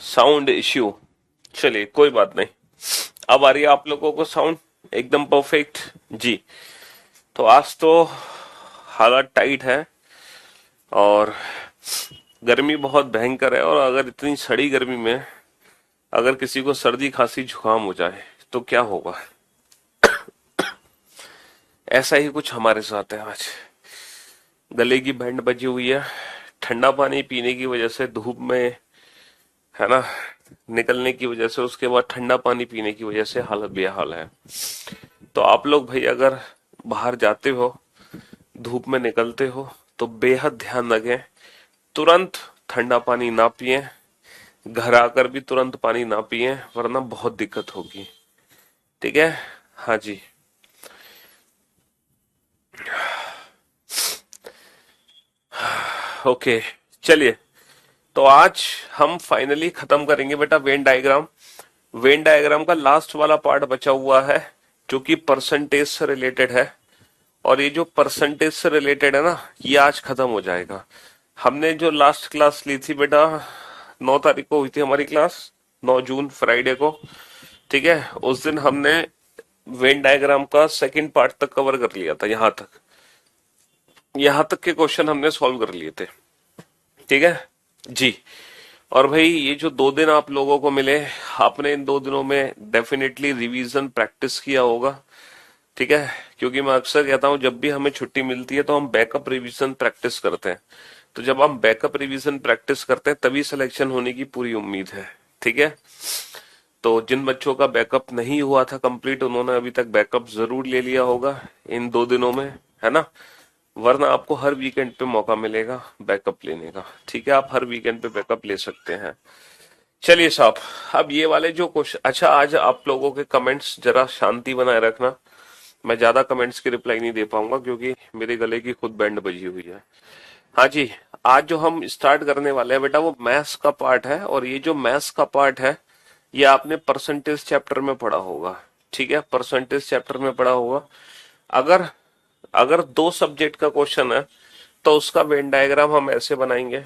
Sound issue. चलिए कोई बात नहीं। अब आ रही है आप लोगों को साउंड एकदम परफेक्ट जी। तो आज तो हालत टाइट है और गर्मी बहुत भयंकर है। और अगर इतनी सड़ी गर्मी में अगर किसी को सर्दी खांसी जुकाम हो जाए तो क्या होगा। ऐसा ही कुछ हमारे साथ है आज। गले की बैंड बजी हुई है। ठंडा पानी पीने की वजह से धूप में, है ना, निकलने की वजह से, उसके बाद ठंडा पानी पीने की वजह से हालत बेहाल है। तो आप लोग भाई अगर बाहर जाते हो, धूप में निकलते हो, तो बेहद ध्यान रखें। तुरंत ठंडा पानी ना पिएं। घर आकर भी तुरंत पानी ना पिएं, वरना बहुत दिक्कत होगी। ठीक है। हाँ जी। ओके। चलिए, तो आज हम फाइनली खत्म करेंगे बेटा वेन डायग्राम। वेन डायग्राम का लास्ट वाला पार्ट बचा हुआ है जो कि परसेंटेज से रिलेटेड है। और ये जो परसेंटेज से रिलेटेड है ना, ये आज खत्म हो जाएगा। हमने जो लास्ट क्लास ली थी बेटा, 9 तारीख को हुई थी हमारी क्लास, 9 जून फ्राइडे को। ठीक है। उस दिन हमने वेन डायग्राम का सेकंड पार्ट तक कवर कर लिया था। यहां तक के क्वेश्चन हमने सॉल्व कर लिए थे। ठीक है जी। और भाई ये जो 2 दिन आप लोगों को मिले, आपने इन 2 दिनों में डेफिनेटली रिवीजन प्रैक्टिस किया होगा। ठीक है। क्योंकि मैं अक्सर कहता हूं जब भी हमें छुट्टी मिलती है तो हम बैकअप रिवीजन प्रैक्टिस करते हैं। तो जब हम बैकअप रिवीजन प्रैक्टिस करते हैं तभी सिलेक्शन होने की पूरी उम्मीद है। ठीक है। तो जिन बच्चों का बैकअप नहीं हुआ था कंप्लीट, उन्होंने अभी तक बैकअप जरूर ले लिया होगा इन 2 दिनों में, है ना। वरना आपको हर वीकेंड पे मौका मिलेगा बैकअप लेने का। ठीक है। आप हर वीकेंड पे बैकअप ले सकते हैं। चलिए साहब, अब ये वाले जो क्वेश्चन, अच्छा आज आप लोगों के कमेंट्स जरा शांति बनाए रखना। मैं ज्यादा कमेंट्स की रिप्लाई नहीं दे पाऊंगा क्योंकि मेरे गले की खुद बैंड बजी हुई है। हाँ जी। आज जो हम स्टार्ट करने वाले हैं बेटा वो मैथ्स का पार्ट है। और ये जो मैथ्स का पार्ट है ये आपने परसेंटेज चैप्टर में पढ़ा होगा। ठीक है। परसेंटेज चैप्टर में पढ़ा होगा। अगर अगर 2 सब्जेक्ट का क्वेश्चन है तो उसका वेन डायग्राम हम ऐसे बनाएंगे।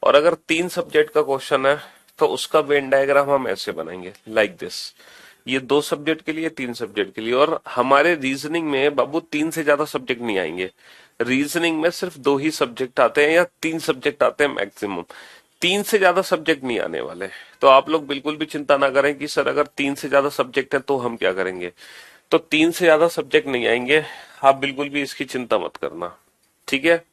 और अगर 3 सब्जेक्ट का क्वेश्चन है तो उसका वेन डायग्राम हम ऐसे बनाएंगे, लाइक दिस। ये 2 सब्जेक्ट के लिए, 3 सब्जेक्ट के लिए। और हमारे रीजनिंग में बाबू 3 से ज्यादा सब्जेक्ट नहीं आएंगे। रीजनिंग में सिर्फ 2 ही सब्जेक्ट आते हैं या 3 सब्जेक्ट आते हैं मैक्सिमम। 3 से ज्यादा सब्जेक्ट नहीं आने वाले। तो आप लोग बिल्कुल भी चिंता ना करें कि सर अगर 3 से ज्यादा सब्जेक्ट है तो हम क्या करेंगे। तो 3 से ज्यादा सब्जेक्ट नहीं आएंगे। आप बिल्कुल भी इसकी चिंता मत करना। ठीक है।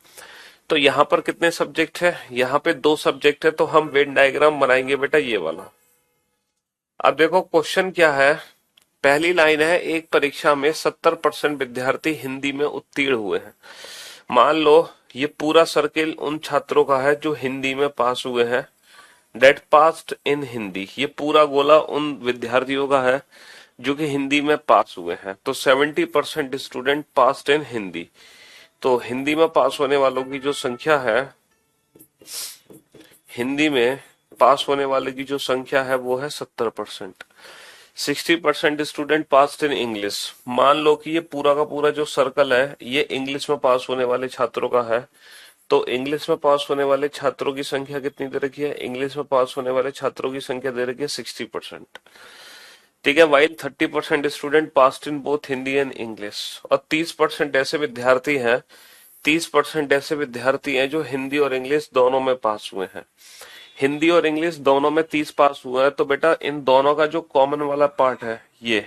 तो यहाँ पर कितने सब्जेक्ट है, यहाँ पे 2 सब्जेक्ट है, तो हम वेन डायग्राम बनाएंगे बेटा ये वाला। अब देखो क्वेश्चन क्या है। पहली लाइन है, एक परीक्षा में 70% विद्यार्थी हिंदी में उत्तीर्ण हुए हैं। मान लो ये पूरा सर्किल उन छात्रों का है जो हिंदी में पास हुए हैं, डेट पास्ड इन हिंदी। ये पूरा गोला उन विद्यार्थियों का है जो कि हिंदी में पास हुए हैं। तो 70% स्टूडेंट पास्ड इन हिंदी। तो हिंदी में पास होने वालों की जो संख्या है, हिंदी में पास होने वाले की जो संख्या है वो है 70%। 60% स्टूडेंट पास इन इंग्लिश। मान लो कि ये पूरा का पूरा जो सर्कल है ये इंग्लिश में पास होने वाले छात्रों का है। तो इंग्लिश में पास होने वाले छात्रों की संख्या कितनी दे रखी है, इंग्लिश में पास होने वाले छात्रों की संख्या दे रखी है 60%। ठीक है। While 30% student pass in both Hindi and English. और 30% ऐसे विद्यार्थी हैं, 30% ऐसे विद्यार्थी हैं जो हिंदी और इंग्लिश दोनों में पास हुए हैं। हिंदी और इंग्लिश दोनों में 30 पास हुआ है। तो बेटा इन दोनों का जो कॉमन वाला पार्ट है ये,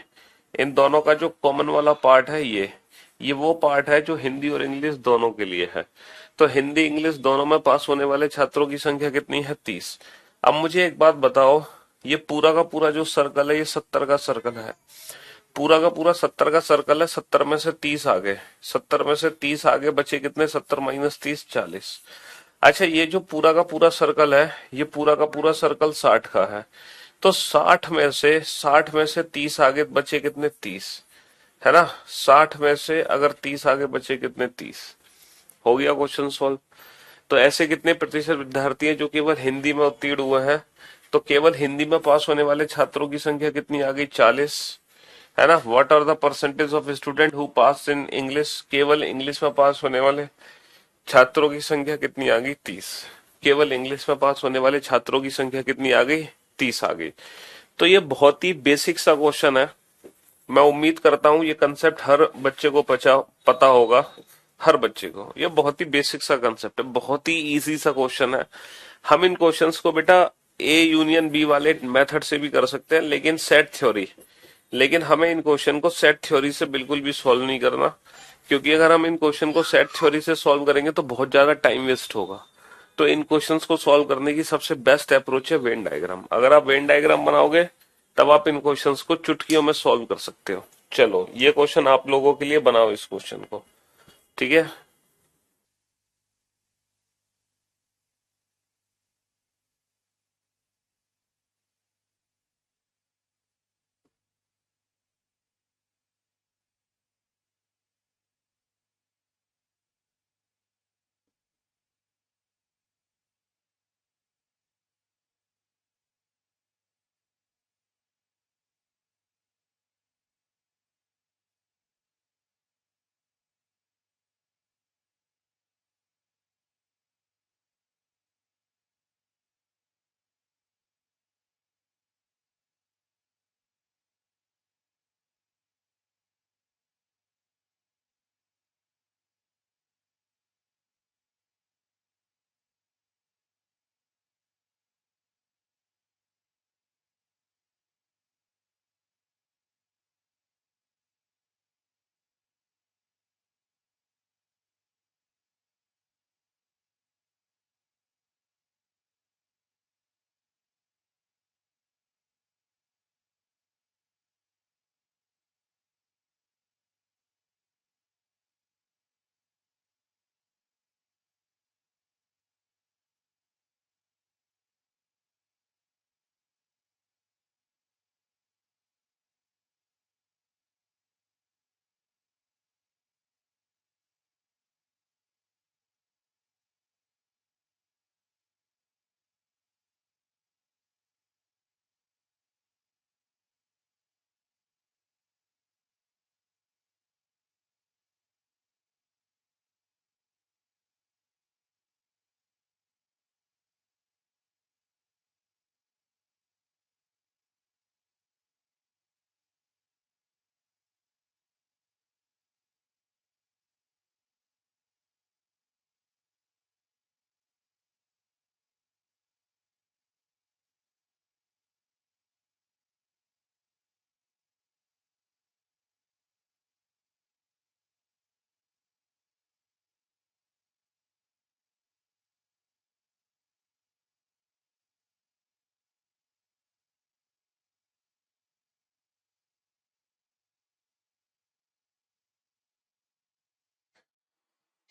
इन दोनों का जो कॉमन वाला पार्ट है ये वो पार्ट है जो हिंदी और इंग्लिश दोनों के लिए है। तो हिंदी इंग्लिश दोनों में पास होने वाले छात्रों की संख्या कितनी है, 30। अब मुझे एक बात बताओ, ये पूरा का पूरा जो सर्कल है ये 70 का सर्कल है। पूरा का पूरा 70 का सर्कल है। 70 में से 30 आगे, 70 में से 30 आगे बचे कितने, 70 माइनस 30, 40। अच्छा ये जो पूरा का पूरा सर्कल है, ये पूरा का पूरा सर्कल 60 का है। तो 60 में से 30 आगे बचे कितने, 30, है ना। 60 में से अगर 30 आगे बचे कितने, 30। हो गया क्वेश्चन सॉल्व। तो ऐसे कितने प्रतिशत विद्यार्थी हैं जो केवल हिंदी में उत्तीर्ण हुए हैं। तो केवल हिंदी में पास होने वाले छात्रों की संख्या कितनी आ गई, 40, है ना। What are the percentage of student who pass in English. केवल इंग्लिश में पास होने वाले छात्रों की संख्या कितनी आ गई, 30। केवल इंग्लिश में पास होने वाले छात्रों की संख्या कितनी आ गई, 30 आ गई। तो ये बहुत ही बेसिक सा क्वेश्चन है। मैं उम्मीद करता हूं ये कंसेप्ट हर बच्चे को पता होगा। हर बच्चे को ये बहुत ही बेसिक सा कंसेप्ट है, बहुत ही इजी सा क्वेश्चन है। हम इन क्वेश्चंस को बेटा ए यूनियन बी वाले मेथड से भी कर सकते हैं, लेकिन सेट थ्योरी, लेकिन हमें इन क्वेश्चन को सेट थ्योरी से बिल्कुल भी सॉल्व नहीं करना, क्योंकि अगर हम इन क्वेश्चन को सेट थ्योरी से सॉल्व करेंगे तो बहुत ज्यादा टाइम वेस्ट होगा। तो इन क्वेश्चंस को सॉल्व करने की सबसे बेस्ट अप्रोच है वेन डायग्राम। अगर आप वेन डायग्राम बनाओगे तब आप इन क्वेश्चंस को चुटकियों में सॉल्व कर सकते हो। चलो ये क्वेश्चन आप लोगों के लिए बनाओ इस क्वेश्चन को, ठीक है।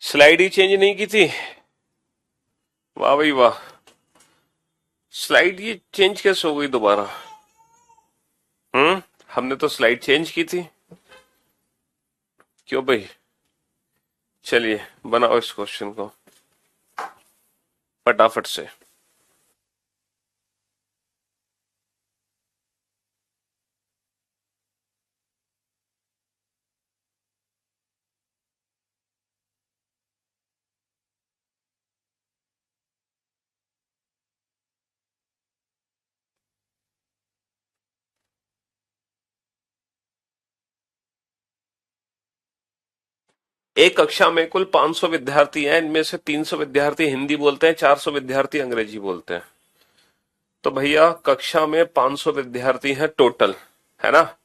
स्लाइड ही चेंज नहीं की थी? वाह भाई वाह। स्लाइड ये चेंज कैसे हो गई दोबारा? हमने तो स्लाइड चेंज की थी। क्यों भाई? चलिए बनाओ इस क्वेश्चन को फटाफट से। एक कक्षा में कुल 500 विद्यार्थी हैं, इनमें से 300 विद्यार्थी हिंदी बोलते हैं, 400 विद्यार्थी अंग्रेजी बोलते हैं। तो भैया कक्षा में 500 विद्यार्थी हैं टोटल, है ना।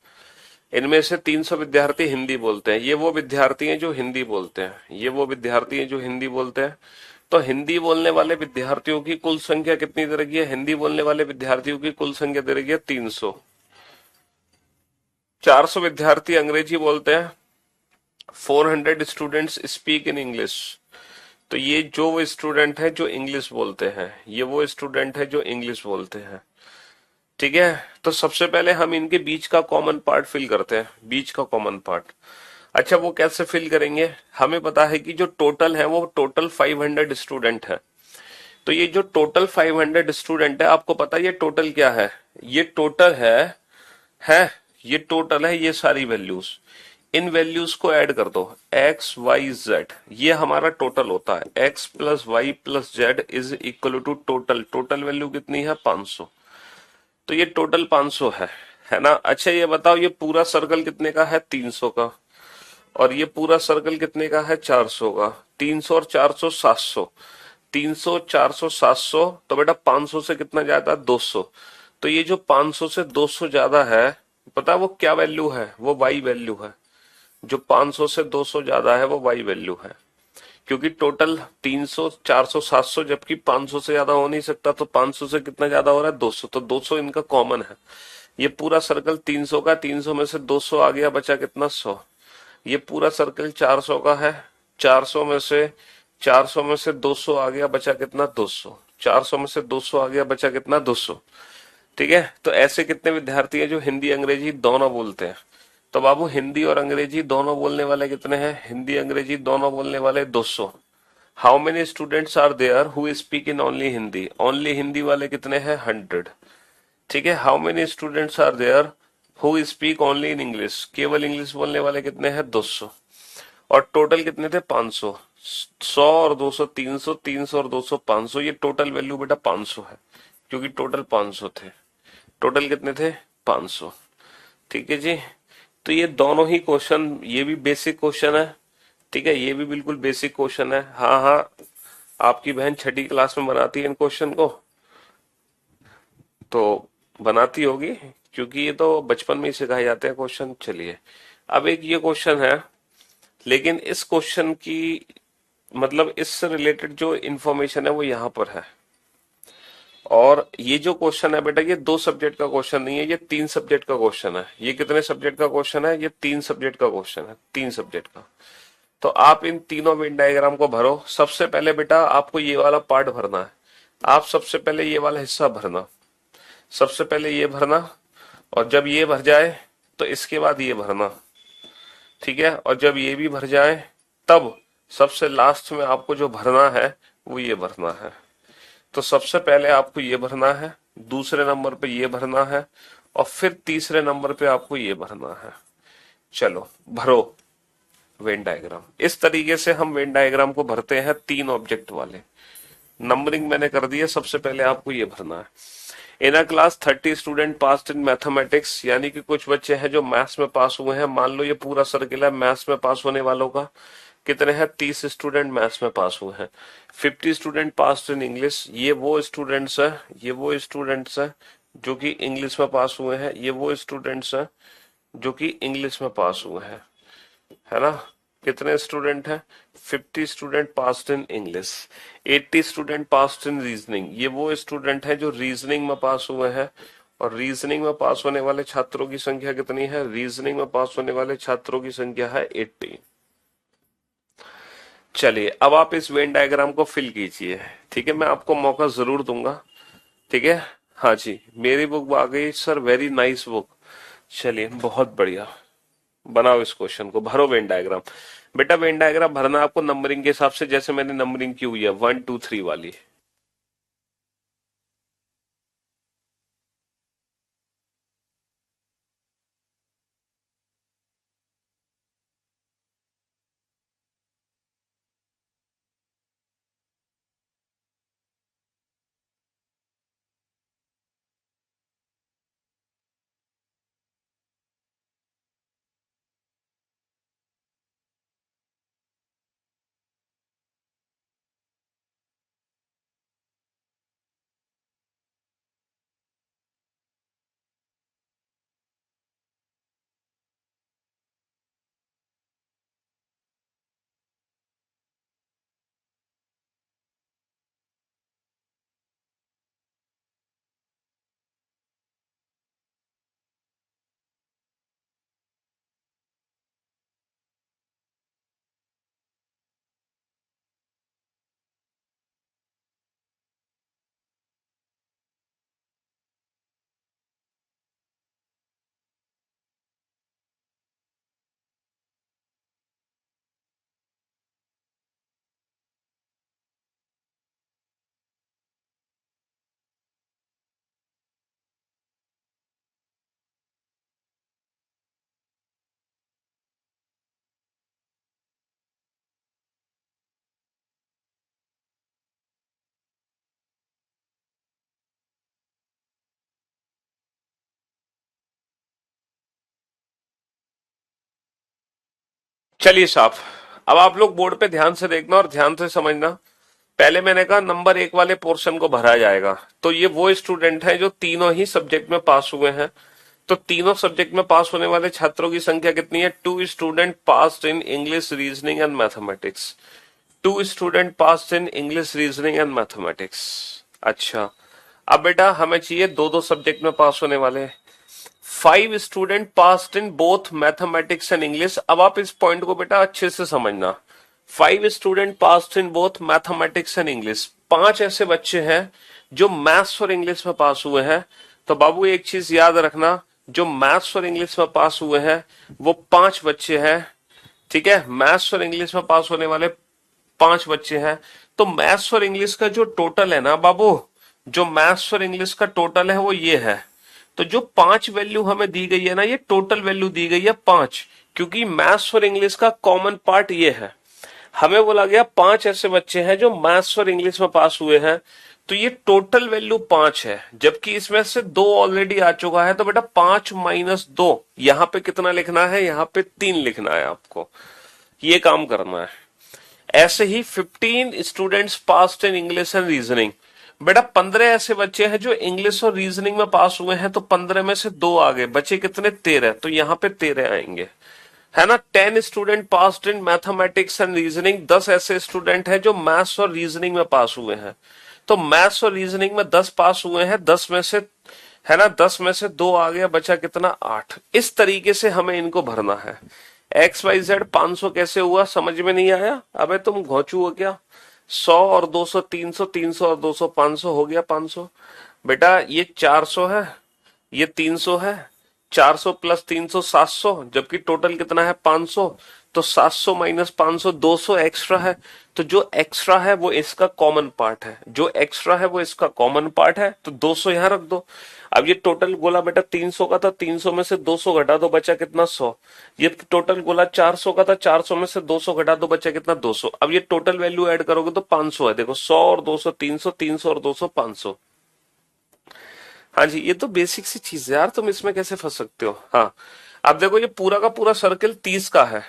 इनमें से 300 विद्यार्थी हिंदी बोलते हैं, ये वो विद्यार्थी हैं जो हिंदी बोलते हैं, ये वो विद्यार्थी हैं जो हिंदी बोलते हैं। तो हिंदी बोलने वाले विद्यार्थियों की कुल संख्या कितनी दे रखी है? हिंदी बोलने वाले विद्यार्थियों की कुल संख्या दे रखी है 300। 400 विद्यार्थी अंग्रेजी बोलते हैं, 400 स्टूडेंट्स स्पीक इन इंग्लिश। तो ये जो वो स्टूडेंट है जो इंग्लिश बोलते हैं, ये वो स्टूडेंट है जो इंग्लिश बोलते हैं, ठीक है। तो सबसे पहले हम इनके बीच का कॉमन पार्ट फिल करते हैं, बीच का कॉमन पार्ट। अच्छा वो कैसे फिल करेंगे? हमें पता है कि जो टोटल है वो टोटल 500 स्टूडेंट है। तो ये जो टोटल 500 स्टूडेंट है, आपको पता है ये टोटल क्या है? ये टोटल है ये टोटल है, ये सारी वैल्यूज, इन वैल्यूज को ऐड कर दो, एक्स वाई जेड, ये हमारा टोटल होता है। X plus Y plus Z is equal to total, total value कितनी है? 500। तो ये टोटल 500 है ना। अच्छा ये बताओ, ये पूरा सर्कल कितने का है? 300 का। और ये पूरा सर्कल कितने का है? 400 का। 300 और 400 700। 300 400 700, तो बेटा 500 से कितना ज्यादा? 200। तो ये जो 500 से 200 ज्यादा है, पता है वो क्या वैल्यू है? वो वाई वैल्यू है। जो 500 से 200 ज्यादा है वो वाई वैल्यू है। क्योंकि टोटल 300 400 700, जबकि 500 से ज्यादा हो नहीं सकता, तो 500 से कितना ज्यादा हो रहा है? 200। तो 200 इनका कॉमन है। ये पूरा सर्कल 300 का, 300 में से 200 आ गया, बचा कितना? 100। ये पूरा सर्कल 400 का है, 400 में से 200 आ गया, बचा कितना? 200। 400 में से 200 आ गया, बचा कितना? 200। ठीक है। तो ऐसे कितने विद्यार्थी हैं जो हिंदी अंग्रेजी दोनों बोलते हैं? तो बाबू हिंदी और अंग्रेजी दोनों बोलने वाले कितने हैं? हिंदी अंग्रेजी दोनों बोलने वाले 200। How many students are there who speak in only Hindi? Only Hindi वाले कितने हैं? 100। ठीक है। How many students are there who speak only in English? केवल इंग्लिश बोलने वाले कितने हैं? 200। और टोटल कितने थे? 500। 100 और 200 300, 300 और 200 500। ये टोटल वैल्यू बेटा 500 है, क्योंकि टोटल 500 थे। टोटल कितने थे? 500। ठीक है जी। तो ये दोनों ही क्वेश्चन, ये भी बेसिक क्वेश्चन है, ठीक है, ये भी बिल्कुल बेसिक क्वेश्चन है। हाँ हाँ, आपकी बहन छठी क्लास में बनाती है इन क्वेश्चन को, तो बनाती होगी, क्योंकि ये तो बचपन में ही सिखाए जाते हैं क्वेश्चन। चलिए, अब एक ये क्वेश्चन है, लेकिन इस क्वेश्चन की मतलब इससे रिलेटेड जो इंफॉर्मेशन है वो यहाँ पर है। और ये जो क्वेश्चन है बेटा, ये 2 सब्जेक्ट का क्वेश्चन नहीं है, ये 3 सब्जेक्ट का क्वेश्चन है। ये कितने सब्जेक्ट का क्वेश्चन है? ये 3 सब्जेक्ट का क्वेश्चन है, 3 सब्जेक्ट का। तो आप इन तीनों वेन डायग्राम को भरो। सबसे पहले बेटा आपको ये वाला पार्ट भरना है। आप सबसे पहले ये वाला हिस्सा भरना, सबसे पहले ये भरना, और जब ये भर जाए तो इसके बाद ये भरना। ठीक है। और जब ये भी भर जाए, तब सबसे लास्ट में आपको जो भरना है वो ये भरना है। तो सबसे पहले आपको ये भरना है, दूसरे नंबर पे ये भरना है, और फिर तीसरे नंबर पे आपको ये भरना है। चलो भरो वेन डायग्राम। इस तरीके से हम वेन डायग्राम को भरते हैं 3 ऑब्जेक्ट वाले। नंबरिंग मैंने कर दी है। सबसे पहले आपको ये भरना है। In a class 30 student pass in mathematics, यानी कि कुछ बच्चे हैं जो मैथ्स में पास हुए हैं। मान लो ये पूरा सर्किल है मैथ्स में पास होने वालों का। कितने हैं? 30 स्टूडेंट मैथ्स में पास हुए हैं। 50 स्टूडेंट पास इन इंग्लिश, ये वो स्टूडेंट्स हैं, ये वो स्टूडेंट्स हैं जो कि इंग्लिश में पास हुए हैं। ये वो स्टूडेंट्स हैं जो कि इंग्लिश में पास हुए हैं, है ना। कितने स्टूडेंट हैं? 50 student passed in English. 80 student passed in reasoning, ये वो स्टूडेंट हैं जो रीजनिंग में पास हुए हैं। और रीजनिंग में पास होने वाले छात्रों की संख्या कितनी है? रीजनिंग में पास होने वाले छात्रों की संख्या है 80। चलिए, अब आप इस वेन डायग्राम को फिल कीजिए। ठीक है, मैं आपको मौका जरूर दूंगा। ठीक है। हाँ जी, मेरी बुक आ गई सर, वेरी नाइस बुक। चलिए, बहुत बढ़िया। बनाओ इस क्वेश्चन को, भरो वेन डायग्राम। बेटा वेन डायग्राम भरना आपको नंबरिंग के हिसाब से, जैसे मैंने नंबरिंग की हुई है 1 2 3 वाली। चलिए साहब, अब आप लोग बोर्ड पे ध्यान से देखना और ध्यान से समझना। पहले मैंने कहा नंबर 1 वाले पोर्शन को भरा जाएगा, तो ये वो स्टूडेंट हैं जो तीनों ही सब्जेक्ट में पास हुए हैं। तो तीनों सब्जेक्ट में पास होने वाले छात्रों की संख्या कितनी है? 2 student passed in English, reasoning and mathematics. 2 student passed in English, reasoning and mathematics. अच्छा, अब बेटा हमें चाहिए दो दो सब्जेक्ट में पास होने वाले। 5 student passed in both mathematics and English. अब आप इस पॉइंट को बेटा अच्छे से समझना। 5 student passed in both mathematics and English. 5 ऐसे बच्चे हैं जो मैथ्स और इंग्लिश में पास हुए हैं। तो बाबू एक चीज याद रखना, जो मैथ्स और इंग्लिश में पास हुए हैं वो 5 बच्चे हैं। ठीक है, मैथ्स और इंग्लिश में पास होने वाले 5 बच्चे हैं। तो मैथ्स और इंग्लिश का जो टोटल है ना बाबू, जो मैथ्स और इंग्लिश का टोटल है वो ये है। तो जो 5 वैल्यू हमें दी गई है ना, ये टोटल वैल्यू दी गई है 5, क्योंकि मैथ्स और इंग्लिश का कॉमन पार्ट ये है। हमें बोला गया 5 ऐसे बच्चे हैं जो मैथ्स और इंग्लिश में पास हुए हैं, तो ये टोटल वैल्यू 5 है, जबकि इसमें से 2 ऑलरेडी आ चुका है। तो बेटा 5 माइनस 2, यहां पे कितना लिखना है? यहां पे 3 लिखना है आपको, ये काम करना है। ऐसे ही 15 students passed in English and reasoning. बेटा 15 ऐसे बच्चे हैं जो इंग्लिश और रीजनिंग में पास हुए हैं, तो 15 में से 2 आ गए, बचे कितने? 13। तो यहां पे 13 आएंगे, है ना। 10 student passed in mathematics and reasoning. 10 ऐसे स्टूडेंट हैं जो मैथ्स और रीजनिंग में पास हुए हैं। तो मैथ्स और रीजनिंग में 10 पास हुए हैं, 10 में से, है ना, 10 में से 2 आ गया, बचा कितना? 8। इस तरीके से हमें इनको भरना है। एक्स वाई जेड 500 कैसे हुआ? समझ में नहीं आया? अबे तुम घोंचू हो क्या? 100 और 200 300, 300 और 200 500 हो गया 500। बेटा ये 400 है, ये 300 है, 400 प्लस 300 700, जबकि टोटल कितना है? 500। तो 700 माइनस 500, 200 एक्स्ट्रा है। तो जो एक्स्ट्रा है वो इसका कॉमन पार्ट है, जो एक्स्ट्रा है वो इसका कॉमन पार्ट है, तो 200 यहां रख दो। अब ये टोटल गोला बेटा 300 का था, 300 में से 200 घटा दो, बचा कितना? 100। ये टोटल गोला 400 का था, 400 में से 200 घटा दो, बचा कितना? 200। अब ये टोटल वैल्यू ऐड करोगे तो 500 है। देखो 100 और 200 300, 300 और 200 500। हाँ जी, ये तो बेसिक सी चीज है यार, तुम इसमें कैसे फंस सकते हो? हाँ, अब देखो ये पूरा का पूरा सर्कल 30 का है।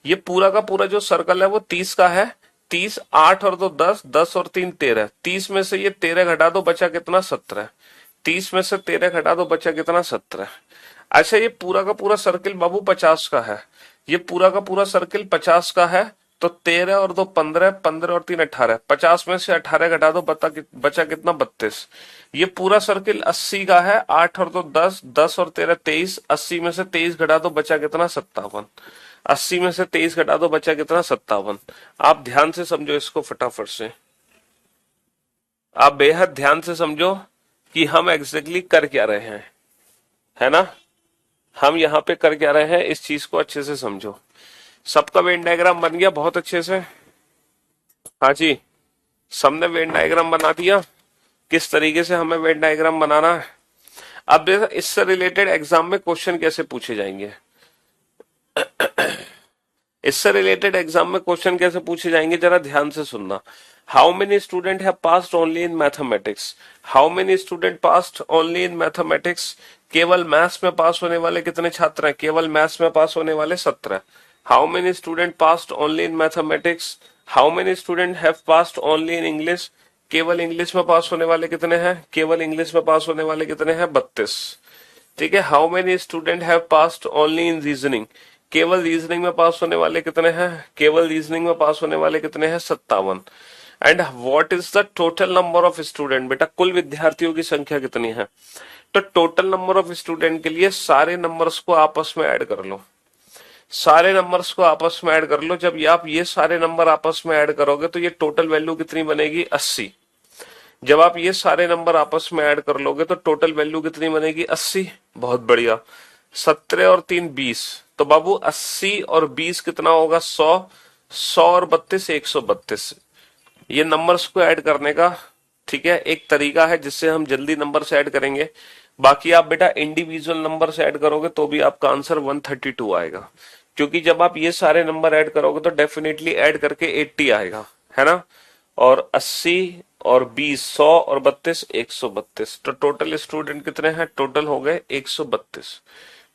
ये पूरा का पूरा जो सर्कल है वो 30 का है। 30, 8 और 2 10, 10 और 3 13। 30 में से ये 13 घटा दो, बचा कितना? 17। 30 में से 13 घटा दो, बचा कितना? 17। अच्छा, ये पूरा का पूरा सर्किल बाबू 50 का है। ये पूरा का पूरा सर्किल 50 का है। तो 13 और 2 15, 15 और 3 18। 50 में से 18 घटा दो, बचा कितना? 32। ये पूरा सर्किल 80 का है। 8 और 2 10, 10 और 13 23। 80 में से 23 घटा दो, बचा कितना? 57। 80 में से 23 घटा दो, बचा कितना? 57। आप ध्यान से समझो इसको फटाफट से, आप बेहद ध्यान से समझो कि हम एग्जैक्टली कर क्या रहे हैं, है ना। हम यहाँ पे कर क्या रहे हैं, इस चीज को अच्छे से समझो। सबका वेन डायग्राम बन गया बहुत अच्छे से? हाँ जी, सबने वेन डायग्राम बना दिया। किस तरीके से हमें वेन डायग्राम बनाना है? अब देखो इससे रिलेटेड एग्जाम में क्वेश्चन कैसे पूछे जाएंगे। इससे रिलेटेड एग्जाम में क्वेश्चन कैसे पूछे जाएंगे, जरा ध्यान से सुनना। How many student have passed only in mathematics? How many student passed only in mathematics? केवल मैथ्स में पास होने वाले कितने छात्र हैं? केवल मैथ्स में पास होने वाले 17। How many student passed only in mathematics? How many student have passed only in English? केवल इंग्लिश में पास होने वाले कितने हैं? केवल इंग्लिश में पास होने वाले कितने हैं? 32। ठीक है, how many student have passed only in reasoning? केवल रीजनिंग में पास होने वाले कितने हैं? केवल रीजनिंग में पास होने वाले कितने हैं? 57। And what is the total number of student? बेटा कुल विद्यार्थियों की संख्या कितनी है? तो टोटल नंबर ऑफ स्टूडेंट के लिए सारे नंबर्स को आपस में ऐड कर लो। सारे नंबर्स को आपस में ऐड कर लो। जब आप ये सारे नंबर आपस में ऐड करोगे तो ये टोटल वैल्यू कितनी बनेगी? 80। जब आप ये सारे नंबर आपस में ऐड कर लोगे तो टोटल वैल्यू कितनी बनेगी? 80। बहुत बढ़िया। 17 और 3 20। तो बाबू 80 और 20 कितना होगा? 100। 100 और 32 132। ये नंबर्स को ऐड करने का, ठीक है, एक तरीका है जिससे हम जल्दी नंबर से ऐड करेंगे। बाकी आप बेटा इंडिविजुअल नंबर से ऐड करोगे तो भी आपका आंसर 132 आएगा, क्योंकि जब आप ये सारे नंबर ऐड करोगे तो डेफिनेटली ऐड करके 80 आएगा, है ना। और 80 और 20 100 और 32 132। तो टोटल स्टूडेंट कितने हैं? टोटल हो गए 132।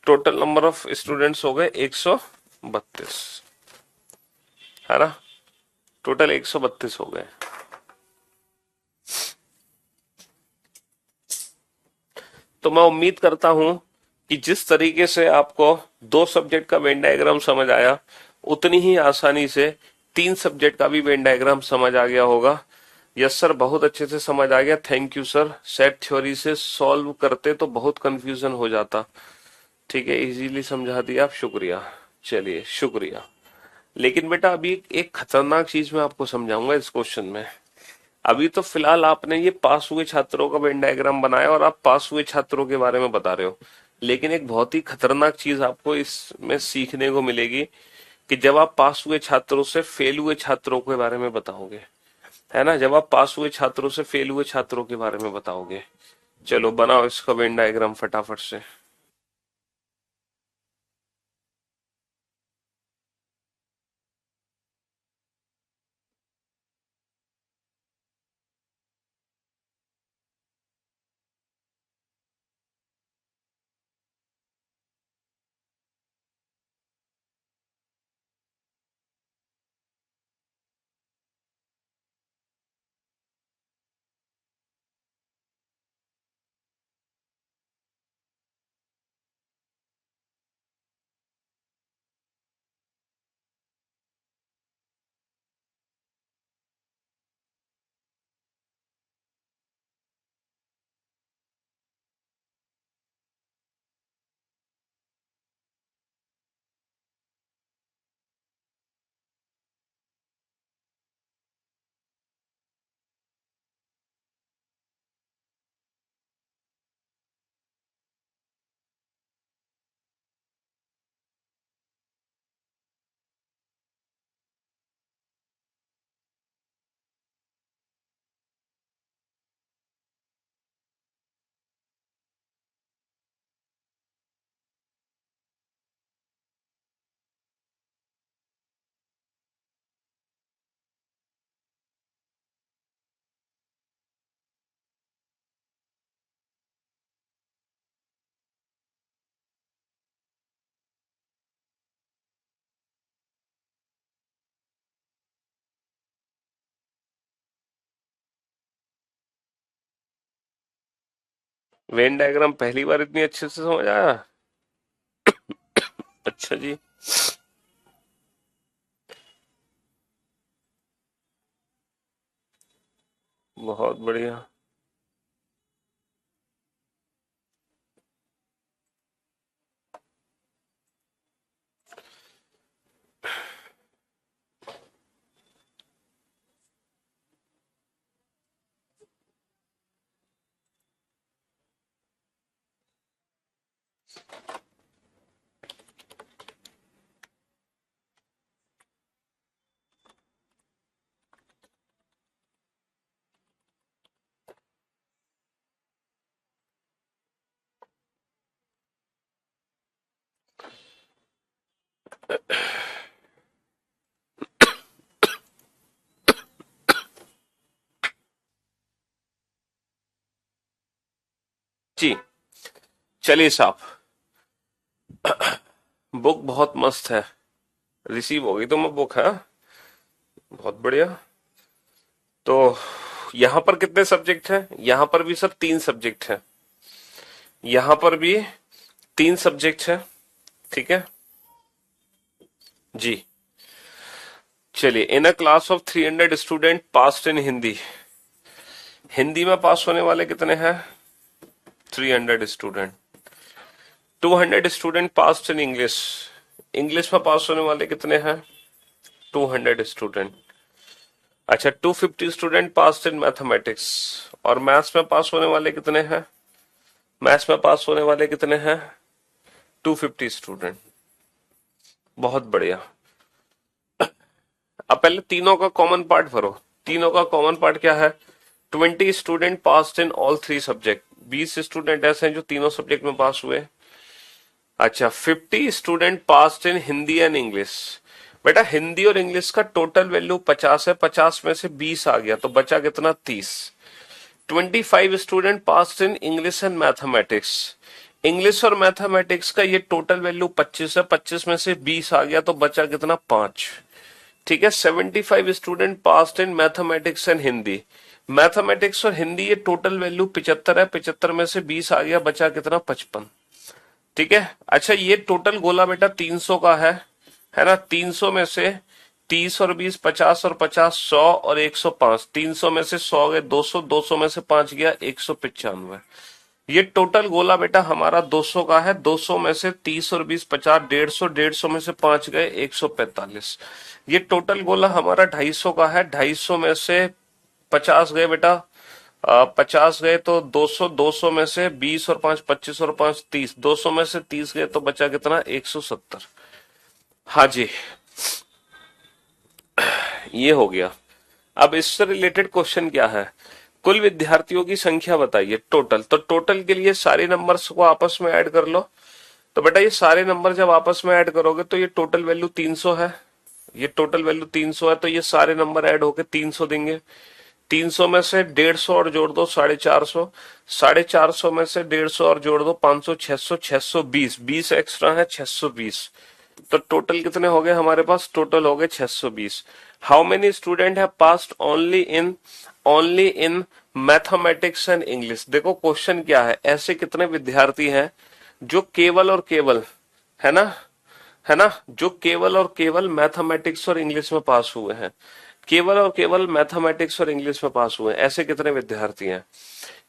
टोटल नंबर ऑफ स्टूडेंट्स हो गए 132। है ना। टोटल 132 हो गए। तो मैं उम्मीद करता हूं कि जिस तरीके से आपको दो सब्जेक्ट का वेन डायग्राम समझ आया, उतनी ही आसानी से तीन सब्जेक्ट का भी वेन डायग्राम समझ आ गया होगा। यस सर, बहुत अच्छे से समझ आ गया, thank you sir. Set theory से सॉल्व करते तो बहुत कंफ्यूजन हो जाता। ठीक है, इजीली समझा दिया आप, शुक्रिया। चलिए शुक्रिया। लेकिन बेटा अभी एक खतरनाक चीज मैं आपको समझाऊंगा इस क्वेश्चन में। अभी तो फिलहाल आपने ये पास हुए छात्रों का वेन डायग्राम बनाया और आप पास हुए छात्रों के बारे में बता रहे हो, लेकिन एक बहुत ही खतरनाक चीज आपको इसमें सीखने को मिलेगी कि जब आप पास हुए छात्रों से फेल हुए छात्रों के बारे में बताओगे, है ना, जब आप पास हुए छात्रों से फेल हुए छात्रों के बारे में बताओगे। चलो बनाओ इसका वेन डायग्राम फटाफट से। वेन डायग्राम पहली बार इतनी अच्छे से समझ आया। अच्छा जी। बहुत बढ़िया। जी चलिए साहब, बुक बहुत मस्त है। रिसीव हो गई तो मैं बुक है। बहुत बढ़िया। तो यहाँ पर कितने सब्जेक्ट हैं? यहाँ पर भी सर तीन सब्जेक्ट हैं। यहाँ पर भी तीन सब्जेक्ट हैं। ठीक है जी। चलिए, in a class of 300 student passed in Hindi. Hindi में पास होने वाले कितने हैं? 300 student. 200 student passed in English. English में पास होने वाले कितने हैं? 200 स्टूडेंट। अच्छा, 250 स्टूडेंट पास्ड इन मैथमेटिक्स। और मैथ्स में पास होने वाले कितने हैं? मैथ्स में पास होने वाले कितने हैं? 250 स्टूडेंट। बहुत बढ़िया। अब पहले तीनों का कॉमन पार्ट भरो। तीनों का कॉमन पार्ट क्या है? 20 student passed in all three subject. 20 student ऐसे हैं जो तीनों सब्जेक्ट में पास हुए। अच्छा, 50 student passed in Hindi and English. बेटा हिंदी और इंग्लिश का टोटल वैल्यू 50 है, 50 में से 20 आ गया तो बचा कितना? 30। 25 student passed in English and mathematics. English और मैथमेटिक्स का ये टोटल वैल्यू 25 है, 25 में से 20 आ गया तो बचा कितना? 5। ठीक है, 75 student passed in mathematics and Hindi. Mathematics और हिंदी ये टोटल वैल्यू 75 है, 75 में से 20 आ गया, बचा कितना, 55। ठीक है, अच्छा ये टोटल गोला बेटा 300 का है ना। 300 में से 30 और 20 50 और 50 100 और 105, 300 में से 100 गए 200, 200 में से 5 गया 195। ये टोटल गोला बेटा हमारा 200 का है। 200 में से 30 और 20 50 150, 150 में से 5 गए 145। ये टोटल गोला हमारा 250 का है। 250 में से 50 गए बेटा, 50 गए तो 200, 200 में से 20 और 5 25 और 5 30, 200 में से 30 गए तो बचा कितना, 170। हाँ जी, ये हो गया। अब इससे रिलेटेड क्वेश्चन क्या है, कुल विद्यार्थियों की संख्या बताइए टोटल। तो टोटल के लिए सारे नंबर्स को आपस में ऐड कर लो। तो बेटा ये सारे नंबर जब आपस में ऐड करोगे तो ये टोटल वैल्यू 300 है। ये टोटल वैल्यू 300 है, तो ये सारे नंबर ऐड होके 300 देंगे। 300 में से 150 और जोड़ दो 450, 450 में से 150 और जोड़ दो 500, 600, 620, 20 एक्स्ट्रा है 620। तो टोटल कितने हो गए हमारे पास, टोटल हो गए 620। How many student have passed only in mathematics and English. देखो क्वेश्चन क्या है, ऐसे कितने विद्यार्थी हैं जो केवल और केवल, है ना, है ना, जो केवल और केवल मैथमेटिक्स और इंग्लिश में पास हुए हैं। केवल और केवल मैथमेटिक्स और इंग्लिश में पास हुए हैं, ऐसे कितने विद्यार्थी हैं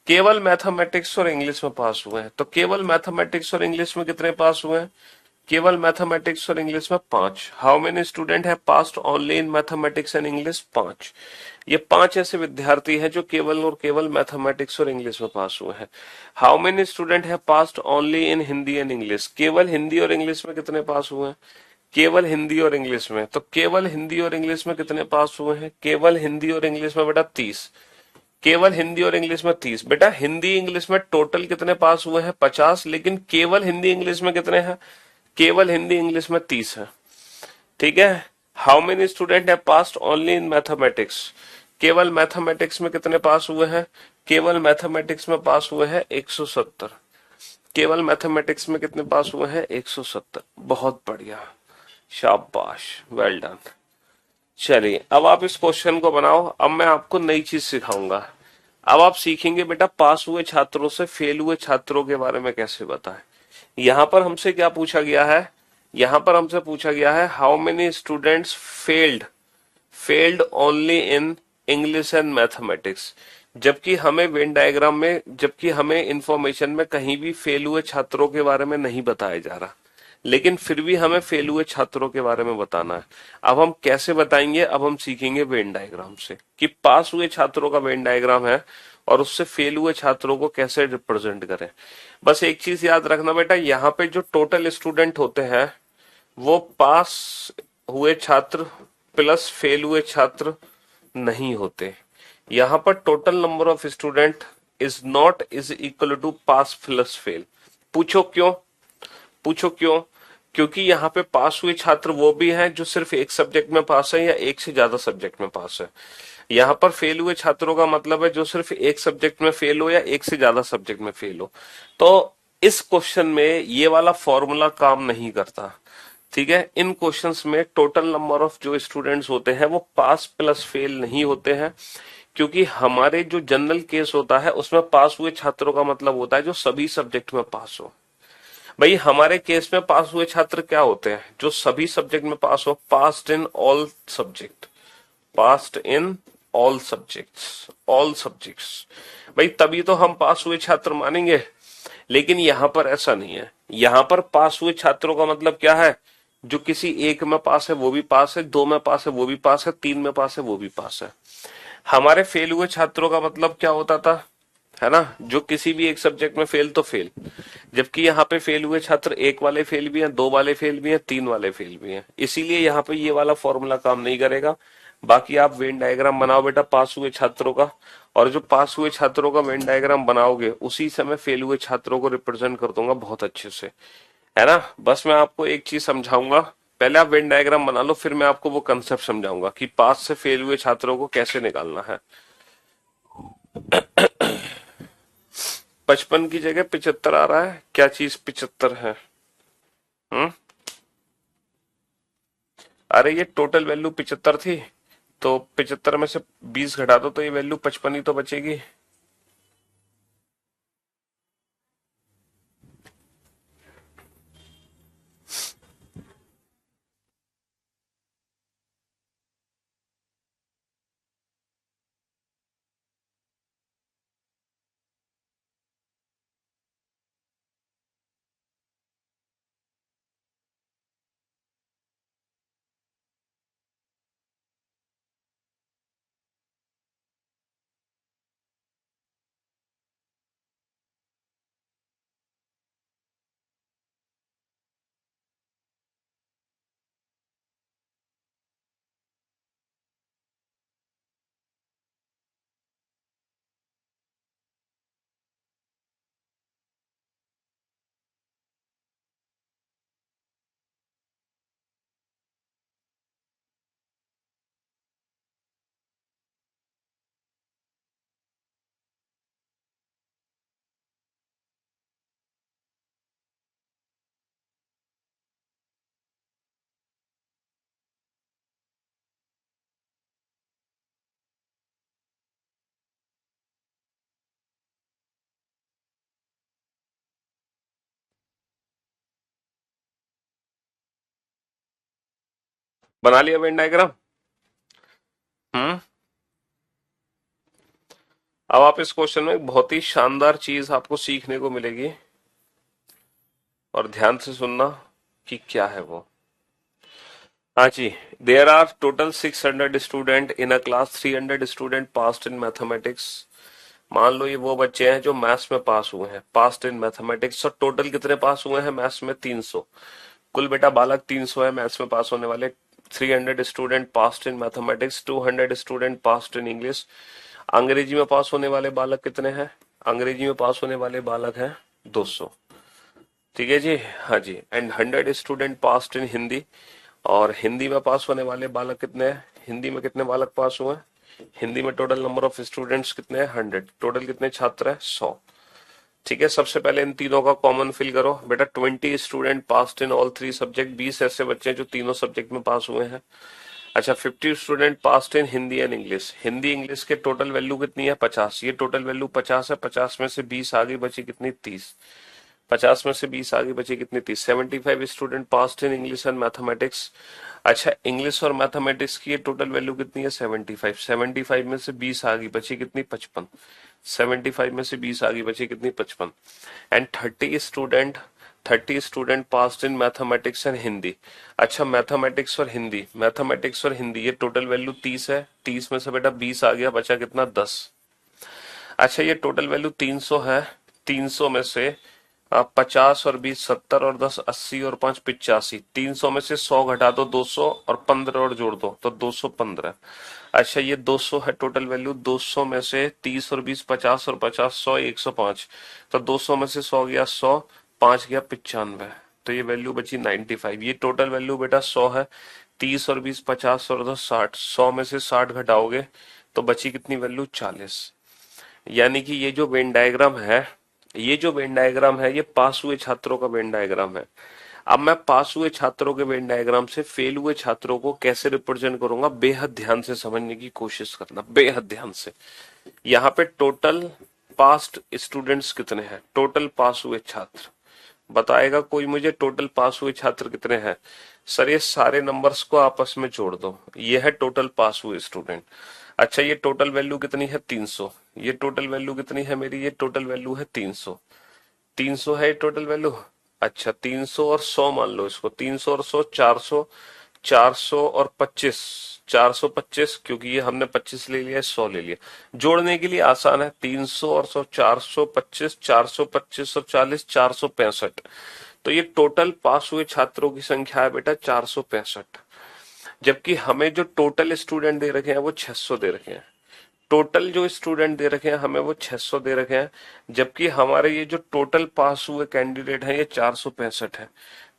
केवल मैथमेटिक्स और इंग्लिश में पास हुए हैं। तो केवल मैथमेटिक्स और इंग्लिश में कितने पास हुए हैं, केवल मैथमेटिक्स और इंग्लिश में 5। How many student have passed only in mathematics and English, 5। ये 5 ऐसे विद्यार्थी हैं जो केवल और केवल मैथमेटिक्स और इंग्लिश में पास हुए हैं। How many student have passed only in Hindi and English, केवल हिंदी और इंग्लिश में कितने पास हुए हैं, केवल हिंदी और इंग्लिश में। तो केवल हिंदी और इंग्लिश में कितने पास हुए हैं, केवल हिंदी और इंग्लिश में बेटा 30। केवल हिंदी और इंग्लिश में 30। बेटा हिंदी इंग्लिश में टोटल कितने पास हुए हैं, 50, लेकिन केवल हिंदी इंग्लिश में कितने हैं, केवल हिंदी इंग्लिश में 30 है। ठीक है, how many student have passed only in mathematics, केवल मैथमेटिक्स में कितने पास हुए हैं, केवल मैथमेटिक्स में पास हुए हैं 170। केवल मैथमेटिक्स में कितने पास हुए हैं, 170। बहुत बढ़िया, शाबाश, वेल डन। चलिए अब आप इस क्वेश्चन को बनाओ। अब मैं आपको नई चीज सिखाऊंगा। अब आप सीखेंगे बेटा पास हुए छात्रों से फेल हुए छात्रों के बारे में कैसे बताएं। यहां पर हमसे क्या पूछा गया है, यहां पर हमसे पूछा गया है how many students failed only in English and mathematics. जबकि हमें वेन डायग्राम में, जबकि हमें इंफॉर्मेशन में कहीं भी फेल हुए छात्रों के बारे में नहीं बताया जा रहा, लेकिन फिर भी हमें फेल हुए छात्रों के बारे में बताना है। अब हम कैसे बताएंगे, अब हम सीखेंगे वेन डायग्राम से कि पास हुए छात्रों का वेन डायग्राम है और उससे फेल हुए छात्रों को कैसे रिप्रेजेंट करें। बस एक चीज याद रखना बेटा, यहाँ पे जो टोटल स्टूडेंट होते हैं वो पास हुए छात्र प्लस फेल हुए छात्र नहीं होते। यहाँ पर total number of student is not is equal to pass plus fail. पूछो क्यों, पूछो क्यों, क्योंकि यहाँ पे पास हुए छात्र वो भी हैं जो सिर्फ एक सब्जेक्ट में पास है या एक से ज्यादा सब्जेक्ट में पास है। यहाँ पर फेल हुए छात्रों का मतलब है जो सिर्फ एक सब्जेक्ट में फेल हो या एक से ज्यादा सब्जेक्ट में फेल हो। तो इस क्वेश्चन में ये वाला फॉर्मूला काम नहीं करता। ठीक है, इन क्वेश्चंस में टोटल नंबर ऑफ जो स्टूडेंट्स होते हैं वो पास प्लस फेल नहीं होते हैं, क्योंकि हमारे जो जनरल केस होता है उसमें पास हुए छात्रों का मतलब होता है जो सभी सब्जेक्ट में पास हो। भाई हमारे केस में पास हुए छात्र क्या होते हैं, जो सभी सब्जेक्ट में पास हो, passed in all subject, passed in all subjects, all subjects. भाई तभी तो हम पास हुए छात्र मानेंगे। लेकिन यहां पर ऐसा नहीं है। यहां पर पास हुए छात्रों का मतलब क्या है, जो किसी एक में पास है वो भी पास है, दो में पास है वो भी पास है, तीन में पास है वो भी पास है। हमारे फेल हुए छात्रों का मतलब क्या होता था, है ना, जो किसी भी एक सब्जेक्ट में फेल तो फेल। जबकि यहाँ पे फेल हुए छात्र एक वाले फेल भी हैं, दो वाले फेल भी हैं, तीन वाले फेल भी हैं। इसीलिए यहाँ पे ये वाला फॉर्मूला काम नहीं करेगा। बाकी आप वेन डायग्राम बनाओ बेटा पास हुए छात्रों का, और जो पास हुए छात्रों का वेन डायग्राम बनाओगे उसी समय फेल हुए छात्रों को रिप्रेजेंट कर दूंगा बहुत अच्छे से, है ना। बस मैं आपको एक चीज समझाऊंगा, पहले आप वेन डायग्राम बना लो, फिर मैं आपको वो कंसेप्ट समझाऊंगा कि पास से फेल हुए छात्रों को कैसे निकालना है। 55 की जगह 75 आ रहा है, क्या चीज 75 है। हम्म अरे ये टोटल वैल्यू 75 थी, तो 75 में से 20 घटा दो तो ये वैल्यू 55 ही तो बचेगी। बना लिया वेन डायग्राम। हम्म। अब आप इस क्वेश्चन में एक बहुत ही शानदार चीज आपको सीखने को मिलेगी, और ध्यान से सुनना कि क्या है वो। हाँ जी। There are total 600 student in a class, 300 student passed in mathematics. मान लो ये वो बच्चे हैं जो मैथ्स में पास हुए हैं, पास्ड इन मैथमेटिक्स। और टोटल कितने पास हुए हैं मैथ्स में? 300। कुल बेटा बालक 300 है मैथ्स में पास होने वाले। 300 student passed in mathematics, 200 student passed in English. अंग्रेजी में पास होने वाले बालक कितने हैं? अंग्रेजी में पास होने वाले बालक हैं 200। ठीक है जी। हाँ जी। And 100 student passed in Hindi. और हिंदी में पास होने वाले बालक कितने हैं? हिंदी में कितने बालक पास हुए हैं? हिंदी में टोटल नंबर ऑफ स्टूडेंट्स कितने हैं? 100। टोटल कितने छात्र हैं? 100। ठीक है। सबसे पहले इन तीनों का कॉमन फिल करो बेटा। 20 student passed in all 3 subject. 20 ऐसे बच्चे हैं जो तीनों सब्जेक्ट में पास हुए हैं। अच्छा, 50 student passed in Hindi and English. Hindi English के टोटल वैल्यू कितनी है? 50। ये टोटल वैल्यू 50 है। 50 में से 20 आगे बची कितनी? 30। 50 में से 20 आगे बची कितनी? 30। 75 student passed in English and mathematics. अच्छा, इंग्लिश और मैथमेटिक्स की ये टोटल वैल्यू कितनी है? 75। 75 में से 20 आगे बची कितनी? 55। 75 में से 20 आगे बची कितनी? 55। And 30 student passed in mathematics and Hindi. अच्छा, मैथमेटिक्स और हिंदी, मैथमेटिक्स और हिंदी ये टोटल वैल्यू 30 है। 30 में से बेटा 20 आ गया, बचा कितना? 10। अच्छा, ये टोटल वैल्यू 300 है। 300 में से 50 और 20 70 और 10 80 और 5 85। 300 में से 100 घटा दो 200 और 15 और जोड़ दो तो 215। अच्छा, ये 200 है टोटल वैल्यू। 200 में से 30 और 20 50 और 50 100 105। तो 200 में से 100 गया 100, 5 गया 95। तो ये वैल्यू बची 95। ये टोटल वैल्यू बेटा 100 है। 30 और 20 50 और 10 60। 100 में से 60 घटाओगे तो बची कितनी वैल्यू? 40। यानी कि ये जो वेन डायग्राम है, ये जो वेन डायग्राम है ये पास हुए छात्रों का वेन डायग्राम है। अब मैं पास हुए छात्रों के वेन डायग्राम से फेल हुए छात्रों को कैसे रिप्रेजेंट करूंगा, बेहद ध्यान से समझने की कोशिश करना, बेहद ध्यान से। यहाँ पे टोटल पास्ट स्टूडेंट्स कितने हैं? टोटल पास हुए छात्र बताएगा कोई मुझे? टोटल पास हुए छात्र कितने हैं? सर ये सारे नंबर्स को आपस में जोड़ दो, ये है टोटल पास हुए स्टूडेंट। अच्छा, ये टोटल वैल्यू कितनी है? 300। ये टोटल वैल्यू कितनी है मेरी? ये टोटल वैल्यू है 300। 300 है टोटल वैल्यू। अच्छा, 300 और 100 मान लो इसको। 300 और 100 400। 400 और 25। 425, क्योंकि ये हमने 25 ले लिया 100 ले लिया। जोड़ने के लिए आसान है। 300 और 100 425, 425 और 40 465। तो ये टोटल पास हुए छात्रों की संख्या है बेटा 465। जबकि हमें जो टोटल स्टूडेंट दे रखे हैं वो 600 दे रखे हैं। टोटल जो स्टूडेंट दे रखे हैं हमें वो 600 दे रखे हैं। जबकि हमारे ये जो टोटल पास हुए कैंडिडेट हैं ये 465 है।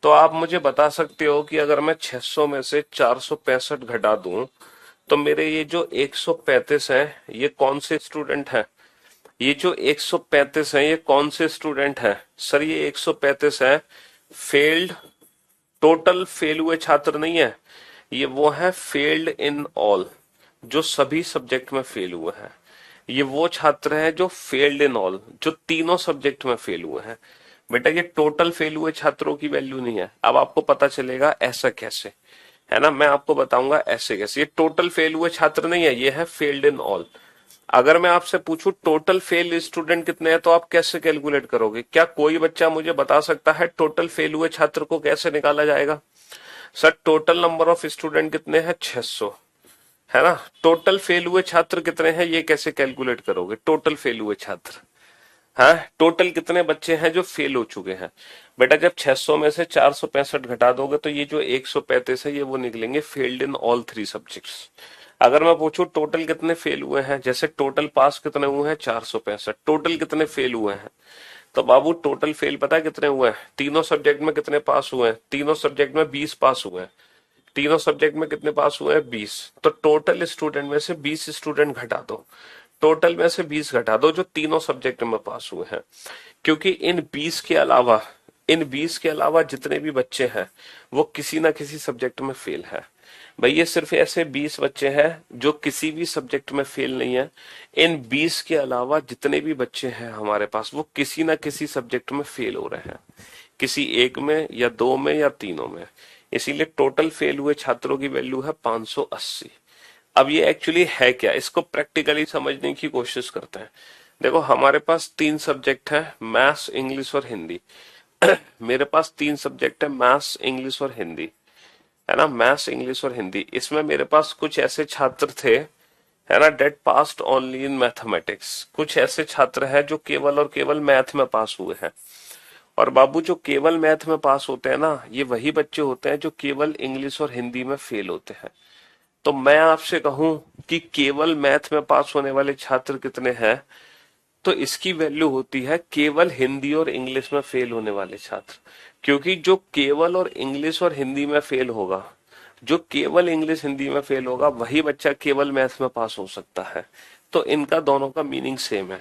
तो आप मुझे बता सकते हो कि अगर मैं 600 में से 465 घटा दूं तो मेरे ये जो 135 हैं ये कौन से स्टूडेंट हैं? ये जो 135 हैं ये कौन से स्टूडेंट हैं? सर ये 135 है फेल्ड, टोटल फेल हुए छात्र नहीं है। ये वो है फेल्ड इन ऑल, जो सभी सब्जेक्ट में फेल हुए हैं। ये वो छात्र हैं जो फेल्ड इन ऑल, जो तीनों सब्जेक्ट में फेल हुए हैं। बेटा ये टोटल फेल हुए छात्रों की वैल्यू नहीं है। अब आपको पता चलेगा ऐसा कैसे, है ना, मैं आपको बताऊंगा ऐसे कैसे। ये टोटल फेल हुए छात्र नहीं है, ये है फेल्ड इन ऑल। अगर मैं आपसे पूछूं टोटल फेल स्टूडेंट कितने हैं, तो आप कैसे कैलकुलेट करोगे? क्या कोई बच्चा मुझे बता सकता है टोटल फेल हुए छात्र को कैसे निकाला जाएगा? Sir total number of student कितने हैं? 600, है ना। टोटल फेल हुए छात्र कितने हैं, ये कैसे कैलकुलेट करोगे? टोटल फेल हुए छात्र, हाँ, टोटल कितने बच्चे हैं जो फेल हो चुके हैं? बेटा जब 600 में से 465 घटा दोगे तो ये जो 135 है ये वो निकलेंगे failed in all three subjects. अगर मैं पूछूं टोटल कितने फेल हुए हैं, जैसे टोटल पास कितने हुए हैं? 465। टोटल कितने फेल हुए हैं? तो बाबू टोटल फेल पता है कितने हुए हैं? तीनों सब्जेक्ट में कितने पास हुए हैं? तीनों सब्जेक्ट में 20 पास हुए हैं। तीनों सब्जेक्ट में कितने पास हुए हैं? 20। तो टोटल स्टूडेंट में से 20 स्टूडेंट घटा दो, टोटल में से 20 घटा दो जो तीनों सब्जेक्ट में पास हुए हैं। क्योंकि इन 20 के अलावा जितने भी बच्चे हैं वो किसी ना किसी सब्जेक्ट में फेल है। भाई ये सिर्फ ऐसे 20 बच्चे हैं जो किसी भी सब्जेक्ट में फेल नहीं है। इन 20 के अलावा जितने भी बच्चे हैं हमारे पास वो किसी ना किसी सब्जेक्ट में फेल हो रहे हैं, किसी एक में या दो में या तीनों में। इसीलिए टोटल फेल हुए छात्रों की वैल्यू है 580। अब ये एक्चुअली है क्या, इसको प्रैक्टिकली समझने की कोशिश करते हैं। देखो हमारे पास तीन सब्जेक्ट है, मैथ्स इंग्लिश और हिंदी। मेरे पास तीन सब्जेक्ट है, मैथ्स इंग्लिश और हिंदी, है ना, मैथ्स इंग्लिश और हिंदी। इसमें मेरे पास कुछ ऐसे छात्र थे, है ना, that passed only in mathematics. कुछ ऐसे छात्र हैं जो केवल और केवल मैथ में पास हुए हैं। और बाबू जो केवल मैथ में पास होते हैं ना, ये वही बच्चे होते हैं जो केवल इंग्लिश और हिंदी में फेल होते हैं। तो मैं आपसे कहूं कि केवल मैथ में पास होने वाले छात्र कितने हैं, तो इसकी वैल्यू होती है केवल हिंदी और इंग्लिश में फेल होने वाले छात्र। क्योंकि जो केवल और इंग्लिश और हिंदी में फेल होगा, जो केवल इंग्लिश हिंदी में फेल होगा, वही बच्चा केवल मैथ में पास हो सकता है। तो इनका दोनों का मीनिंग सेम है।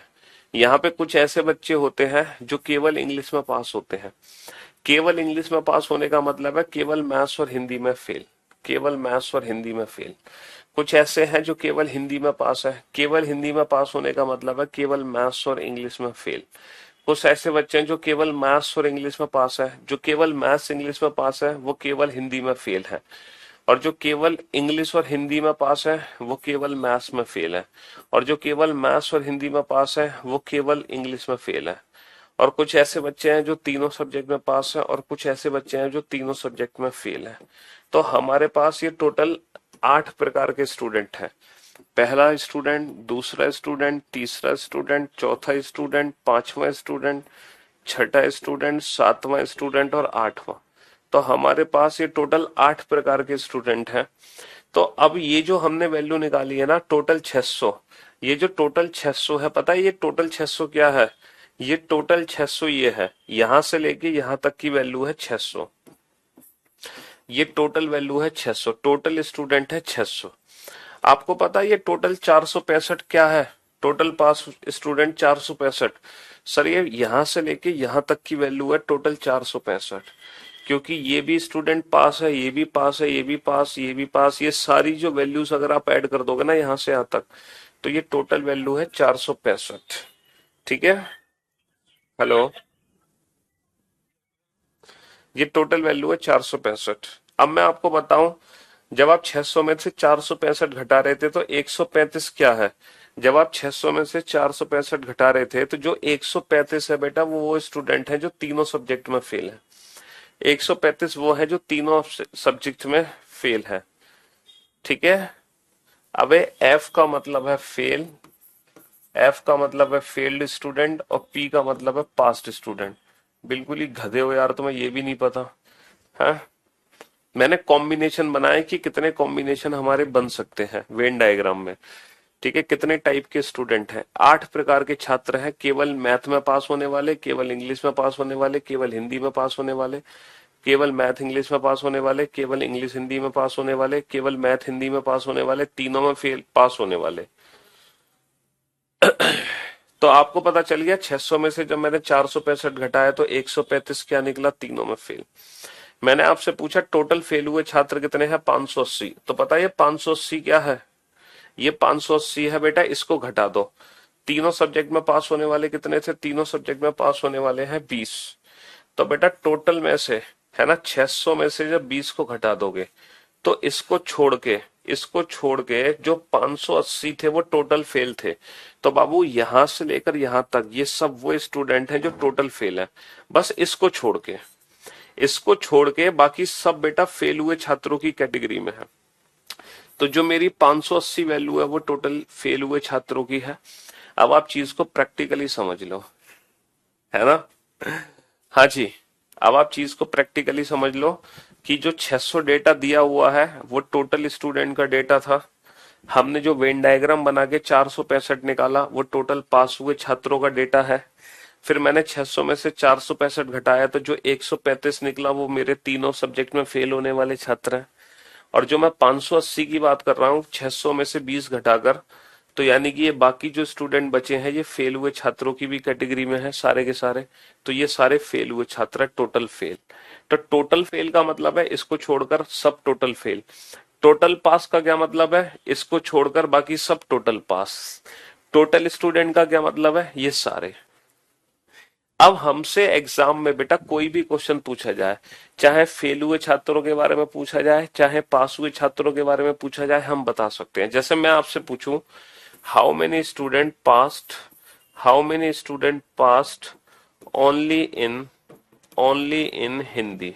यहाँ पे कुछ ऐसे बच्चे होते हैं जो केवल इंग्लिश में पास होते हैं। केवल इंग्लिश में पास होने का मतलब है केवल मैथ्स और हिंदी में फेल, केवल मैथ्स और हिंदी में फेल। कुछ ऐसे हैं जो केवल हिंदी में पास है, केवल हिंदी में पास होने का मतलब है केवल मैथ्स और इंग्लिश में फेल। कुछ ऐसे बच्चे हैं जो केवल मैथ्स और इंग्लिश में पास है, जो केवल मैथ्स इंग्लिश में पास है वो केवल हिंदी में फेल है। और जो केवल इंग्लिश और हिंदी में पास है वो केवल मैथ्स में फेल है। और जो केवल मैथ्स और हिंदी में पास है वो केवल इंग्लिश में फेल है। और कुछ ऐसे बच्चे हैं जो तीनों सब्जेक्ट में पास है, और कुछ ऐसे बच्चे हैं जो तीनों सब्जेक्ट में फेल है। तो हमारे पास ये टोटल 8 प्रकार के स्टूडेंट हैं। पहला स्टूडेंट, दूसरा स्टूडेंट, तीसरा स्टूडेंट, चौथा स्टूडेंट, पांचवा स्टूडेंट, छठा स्टूडेंट, सातवां स्टूडेंट और आठवां। तो हमारे पास ये टोटल 8 प्रकार के स्टूडेंट हैं। तो अब ये जो हमने वैल्यू निकाली है ना टोटल 600, ये जो टोटल 600 है, पता है ये टोटल 600 क्या है? ये टोटल 600 ये है, यहां से लेके यहां तक की वैल्यू है 600। ये टोटल वैल्यू है 600, टोटल स्टूडेंट है 600। आपको पता है ये टोटल 465 क्या है? टोटल पास स्टूडेंट 465। सर ये यहां से लेके यहां तक की वैल्यू है टोटल 465। क्योंकि ये भी स्टूडेंट पास है, ये भी पास है, ये भी पास, ये भी पास, ये सारी जो वैल्यूज अगर आप ऐड कर दोगे ना यहां से यहां तक, तो ये टोटल वैल्यू है 465। ठीक है, हेलो, ये टोटल वैल्यू है 465। अब मैं आपको बताऊं, जब आप 600 में से 465 घटा रहे थे तो 135 क्या है? जब आप 600 में से 465 घटा रहे थे तो जो 135 है बेटा वो स्टूडेंट है जो तीनों सब्जेक्ट में फेल है। 135 वो है जो तीनों सब्जेक्ट में फेल है। ठीक है, अबे एफ का मतलब है फेल, एफ का मतलब है फेल्ड स्टूडेंट, और पी का मतलब है पास्ट स्टूडेंट। बिल्कुल ही गधे हो यार, तुम्हें ये भी नहीं पता है? मैंने कॉम्बिनेशन बनाए कि कितने कॉम्बिनेशन हमारे बन सकते हैं वेन डायग्राम में। ठीक है, कितने टाइप के स्टूडेंट हैं? 8 प्रकार के छात्र हैं, केवल मैथ में पास होने वाले, केवल इंग्लिश में पास होने वाले, केवल हिंदी में पास होने वाले, केवल मैथ इंग्लिश में पास होने वाले, केवल इंग्लिश हिंदी में पास होने वाले, केवल मैथ हिंदी में पास होने वाले, तीनों में फेल पास होने वाले। तो आपको पता चल गया 600 में से जब मैंने 465 घटाया तो 135 क्या निकला? तीनों में फेल। मैंने आपसे पूछा टोटल फेल हुए छात्र कितने हैं, 580। तो पता है ये 580 क्या है, ये 580 है बेटा, इसको घटा दो। तीनों सब्जेक्ट में पास होने वाले कितने थे, तीनों सब्जेक्ट में पास होने वाले हैं 20। तो बेटा टोटल में से, है ना, 600 में से जब 20 को घटा दोगे तो इसको छोड़ के जो 580 थे वो टोटल फेल थे। तो बाबू यहां से लेकर यहां तक ये सब वो स्टूडेंट हैं जो टोटल फेल हैं। बस इसको छोड़ के बाकी सब बेटा फेल हुए छात्रों की कैटेगरी में है। तो जो मेरी 580 वैल्यू है वो टोटल फेल हुए छात्रों की है। अब आप चीज को प्रैक्टिकली समझ लो, है ना। हाँ जी, अब आप चीज को प्रैक्टिकली समझ लो कि जो 600 डेटा दिया हुआ है वो टोटल स्टूडेंट का डेटा था। हमने जो वेन डायग्राम बना के 465 निकाला वो टोटल पास हुए छात्रों का डेटा है। फिर मैंने 600 में से 465 घटाया तो जो 135 निकला वो मेरे तीनों सब्जेक्ट में फेल होने वाले छात्र हैं। और जो मैं 580 की बात कर रहा हूँ 600 में से 20 घटाकर, तो यानी कि ये बाकी जो स्टूडेंट बचे हैं ये फेल हुए छात्रों की भी कैटेगरी में है सारे के सारे। तो ये सारे फेल हुए छात्र टोटल फेल। तो टोटल फेल का मतलब है इसको छोड़कर सब टोटल फेल। टोटल पास का क्या मतलब है, इसको छोड़कर बाकी सब टोटल पास। टोटल स्टूडेंट का क्या मतलब है, ये सारे। अब हमसे एग्जाम में बेटा कोई भी क्वेश्चन पूछा जाए, चाहे फेल हुए छात्रों के बारे में पूछा जाए चाहे पास हुए छात्रों के बारे में पूछा जाए, हम बता सकते हैं। जैसे मैं आपसे पूछूं how many student passed, how many student passed only in Hindi,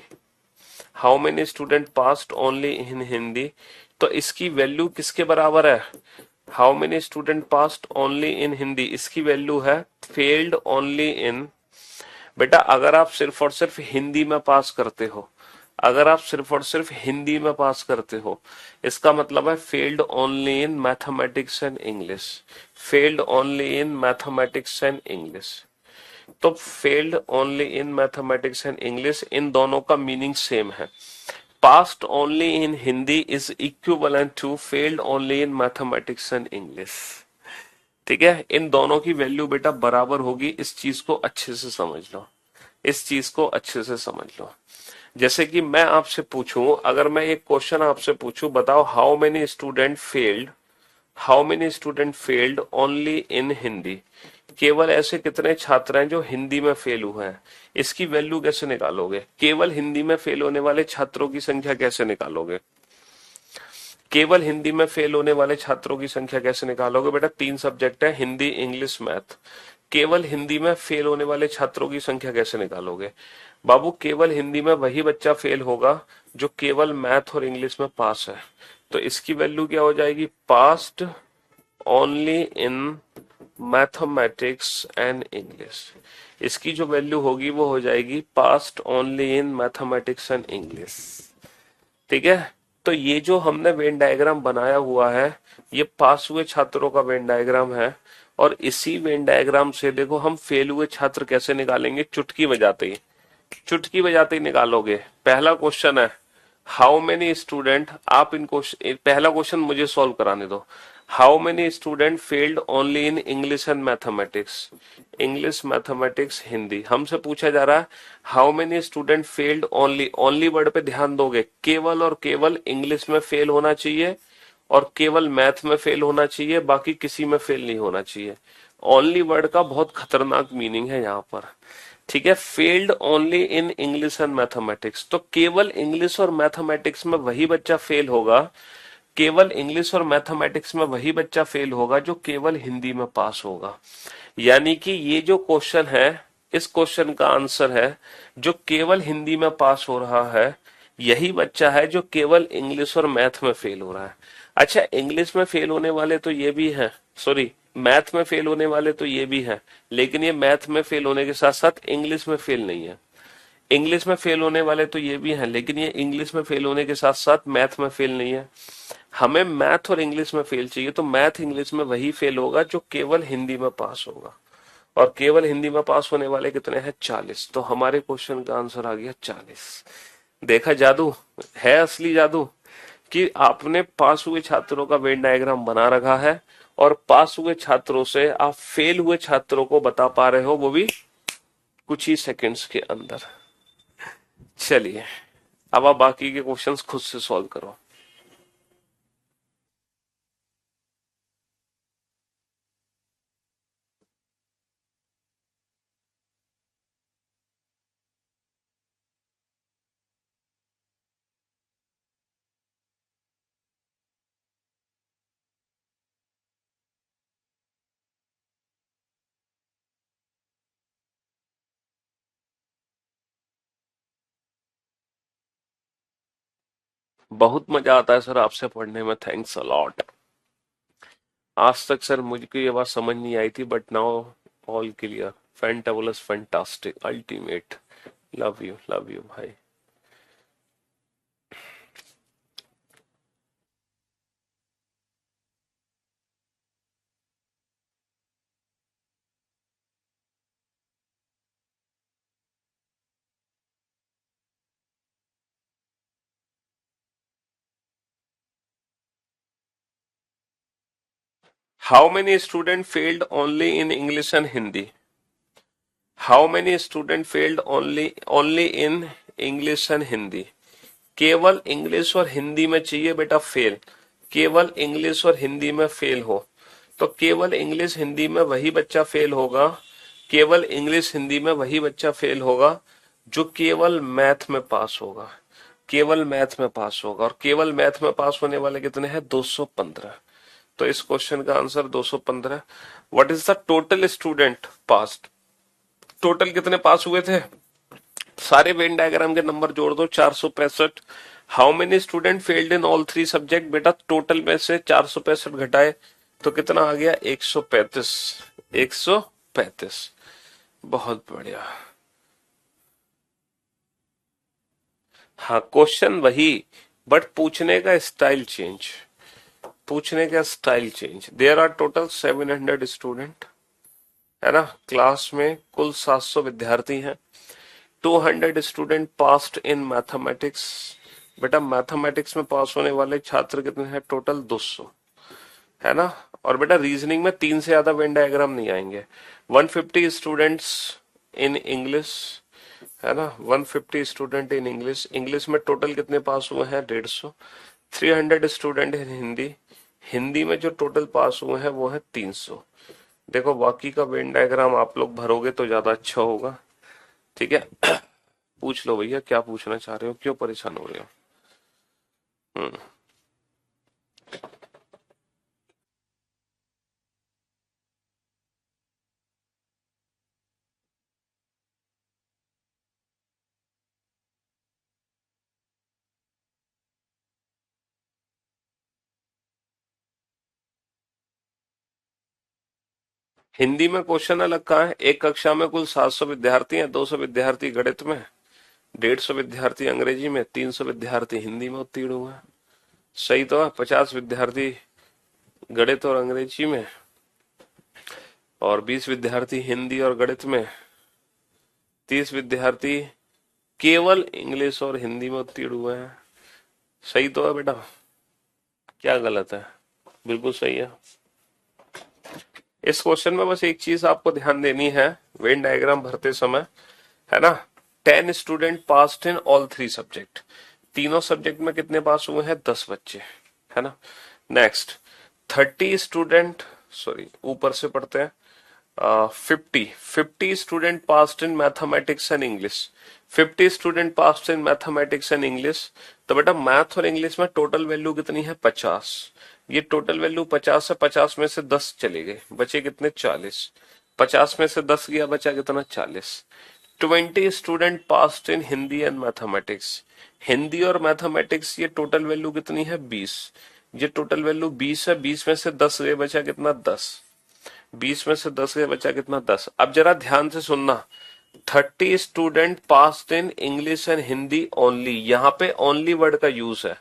how many student passed only in Hindi, तो इसकी वैल्यू किसके बराबर है, how many student passed only in Hindi, इसकी वैल्यू है फेल्ड ओनली इन। बेटा अगर आप सिर्फ और सिर्फ हिंदी में पास करते हो, अगर आप सिर्फ और सिर्फ हिंदी में पास करते हो, इसका मतलब है failed only in mathematics and English, failed only in mathematics and English. तो failed only in mathematics and English, इन दोनों का मीनिंग सेम है। Passed only in Hindi is equivalent to failed only in mathematics and English. ठीक है, इन दोनों की value बेटा बराबर होगी। इस चीज को अच्छे से समझ लो, इस चीज को अच्छे से समझ लो। जैसे कि मैं आपसे पूछूं, अगर मैं एक क्वेश्चन आपसे पूछूं, बताओ how many student failed, how many student failed only in Hindi, केवल ऐसे कितने छात्र हैं जो हिंदी में फेल हुए हैं, इसकी वैल्यू कैसे निकालोगे, केवल हिंदी में फेल होने वाले छात्रों की संख्या कैसे निकालोगे, केवल हिंदी में फेल होने वाले छात्रों की संख्या कैसे निकालोगे। बेटा 3 सब्जेक्ट है, हिंदी इंग्लिश मैथ, केवल हिंदी में फेल होने वाले छात्रों की संख्या कैसे निकालोगे। बाबू केवल हिंदी में वही बच्चा फेल होगा जो केवल मैथ और इंग्लिश में पास है। तो इसकी वैल्यू क्या हो जाएगी, passed only in mathematics and English. इसकी जो वैल्यू होगी वो हो जाएगी passed only in mathematics and English. ठीक है, तो ये जो हमने वेन डायग्राम बनाया हुआ है ये पास हुए छात्रों का वेन डायग्राम है। और इसी वेन डायग्राम से देखो हम फेल हुए छात्र कैसे निकालेंगे, चुटकी बजाते ही, चुटकी बजाते ही निकालोगे। पहला क्वेश्चन है हाउ मेनी स्टूडेंट, आप इन क्वेश्चन, पहला क्वेश्चन मुझे सॉल्व कराने दो। How many student failed only in English and mathematics, English mathematics Hindi. हमसे पूछा जा रहा है how many student failed only, only word पे ध्यान दोगे, केवल और केवल इंग्लिश में फेल होना चाहिए और केवल मैथ में फेल होना चाहिए, बाकी किसी में फेल नहीं होना चाहिए। ओनली वर्ड का बहुत खतरनाक मीनिंग है यहाँ पर। ठीक है, failed only in English and mathematics, तो केवल इंग्लिश और मैथमेटिक्स में वही बच्चा फेल होगा, केवल इंग्लिश और मैथमेटिक्स में वही बच्चा फेल होगा जो केवल हिंदी में पास होगा। यानी कि ये जो क्वेश्चन है, इस क्वेश्चन का आंसर है जो केवल हिंदी में पास हो रहा है यही बच्चा है जो केवल इंग्लिश और मैथ में फेल हो रहा है। अच्छा, इंग्लिश में फेल होने वाले तो ये भी हैं, सॉरी मैथ में फेल होने वाले तो ये भी हैं, लेकिन ये मैथ में फेल होने के साथ साथ इंग्लिश में फेल नहीं है। इंग्लिश में फेल होने वाले तो ये भी हैं, लेकिन ये इंग्लिश में फेल होने के साथ साथ मैथ में फेल नहीं है। हमें मैथ और इंग्लिश में फेल चाहिए, तो मैथ इंग्लिश में वही फेल होगा जो केवल हिंदी में पास होगा। और केवल हिंदी में पास होने वाले कितने हैं, 40। तो हमारे क्वेश्चन का आंसर आ गया 40। देखा जादू, है असली जादू, कि आपने पास हुए छात्रों का वेन डायग्राम बना रखा है और पास हुए छात्रों से आप फेल हुए छात्रों को बता पा रहे हो, वो भी कुछ ही सेकंड्स के अंदर। चलिए अब आप बाकी के क्वेश्चंस खुद से सॉल्व करो। बहुत मजा आता है सर आपसे पढ़ने में, थैंक्स अ लॉट। आज तक सर मुझको ये बात समझ नहीं आई थी, but now all clear. Fantabulous, fantastic, ultimate. Love you भाई। How many student failed only in English and Hindi? How many student failed only only in English and Hindi? केवल इंग्लिश और हिंदी में चाहिए बेटा फेल। केवल इंग्लिश और हिंदी में फेल हो तो केवल इंग्लिश हिंदी में वही बच्चा फेल होगा। केवल इंग्लिश हिंदी में वही बच्चा फेल होगा जो केवल मैथ में पास होगा। केवल मैथ में पास होगा, और केवल मैथ में पास होने वाले कितने हैं? 215। तो इस क्वेश्चन का answer 215। What is the total student passed? Total कितने पास हुए थे? सारे वेन डायग्राम के नंबर जोड़ दो, 465। How many student failed in all three subject? बेटा टोटल में से 465 घटाए तो कितना आ गया? 135। 135। बहुत बढ़िया। हाँ, क्वेश्चन वही, बट पूछने का स्टाइल चेंज। पूछने का style change. There are total 700 student, है ना? क्लास में कुल 700 विद्यार्थी हैं। 200 स्टूडेंट पास्ड इन मैथमेटिक्स। बेटा मैथमेटिक्स में पास होने वाले छात्र कितने हैं? टोटल 200, है ना? और बेटा रीजनिंग में 3 से ज्यादा वेन डायग्राम नहीं आएंगे। 150 स्टूडेंट्स इन इंग्लिश, है ना? 150 स्टूडेंट इन इंग्लिश। इंग्लिश में टोटल कितने पास हुए हैं? 150। 300 स्टूडेंट इन हिंदी। हिंदी में जो टोटल पास हुए हैं वो है 300। देखो बाकी का वेन डायग्राम आप लोग भरोगे तो ज्यादा अच्छा होगा। ठीक है। पूछ लो भैया, क्या पूछना चाह रहे हो? क्यों परेशान हो रहे हो? हम्म। हिंदी में क्वेश्चन अलग कहाँ है? एक कक्षा में कुल 700 विद्यार्थी हैं। 200 विद्यार्थी गणित में, 150 विद्यार्थी अंग्रेजी में, 300 विद्यार्थी हिंदी में उत्तीर्ण हुए हैं। सही तो है। 50 विद्यार्थी गणित और अंग्रेजी में, और 20 विद्यार्थी हिंदी और गणित में, 30 विद्यार्थी केवल इंग्लिश और हिंदी में उत्तीर्ण हुए हैं। सही तो है बेटा? क्या गलत है? बिल्कुल सही है। इस क्वेश्चन में बस एक चीज आपको ध्यान देनी है वेन डायग्राम भरते समय, है ना? 10 student passed in all three subject. तीनों सब्जेक्ट में कितने पास हुए हैं? 10 बच्चे, है ना? नेक्स्ट, 30 स्टूडेंट, सॉरी ऊपर से पढ़ते हैं। 50 student passed in mathematics and English. 50 student passed in mathematics and English. तो बेटा मैथ और इंग्लिश में टोटल वैल्यू कितनी है? 50। ये टोटल वैल्यू 50 है। 50 में से 10 चले गए, बचे कितने? 40। 50 में से 10 गया, बचा कितना? 40। 20 student passed in Hindi and mathematics. Hindi और मैथमेटिक्स ये टोटल वैल्यू कितनी है? 20। ये टोटल वैल्यू 20 है। 20 में से 10 गए, बचा कितना? 10। 20 में से 10 गए, बचा कितना? 10। अब जरा ध्यान से सुनना। 30 student passed in English and Hindi only. यहाँ पे ओनली वर्ड का यूज है।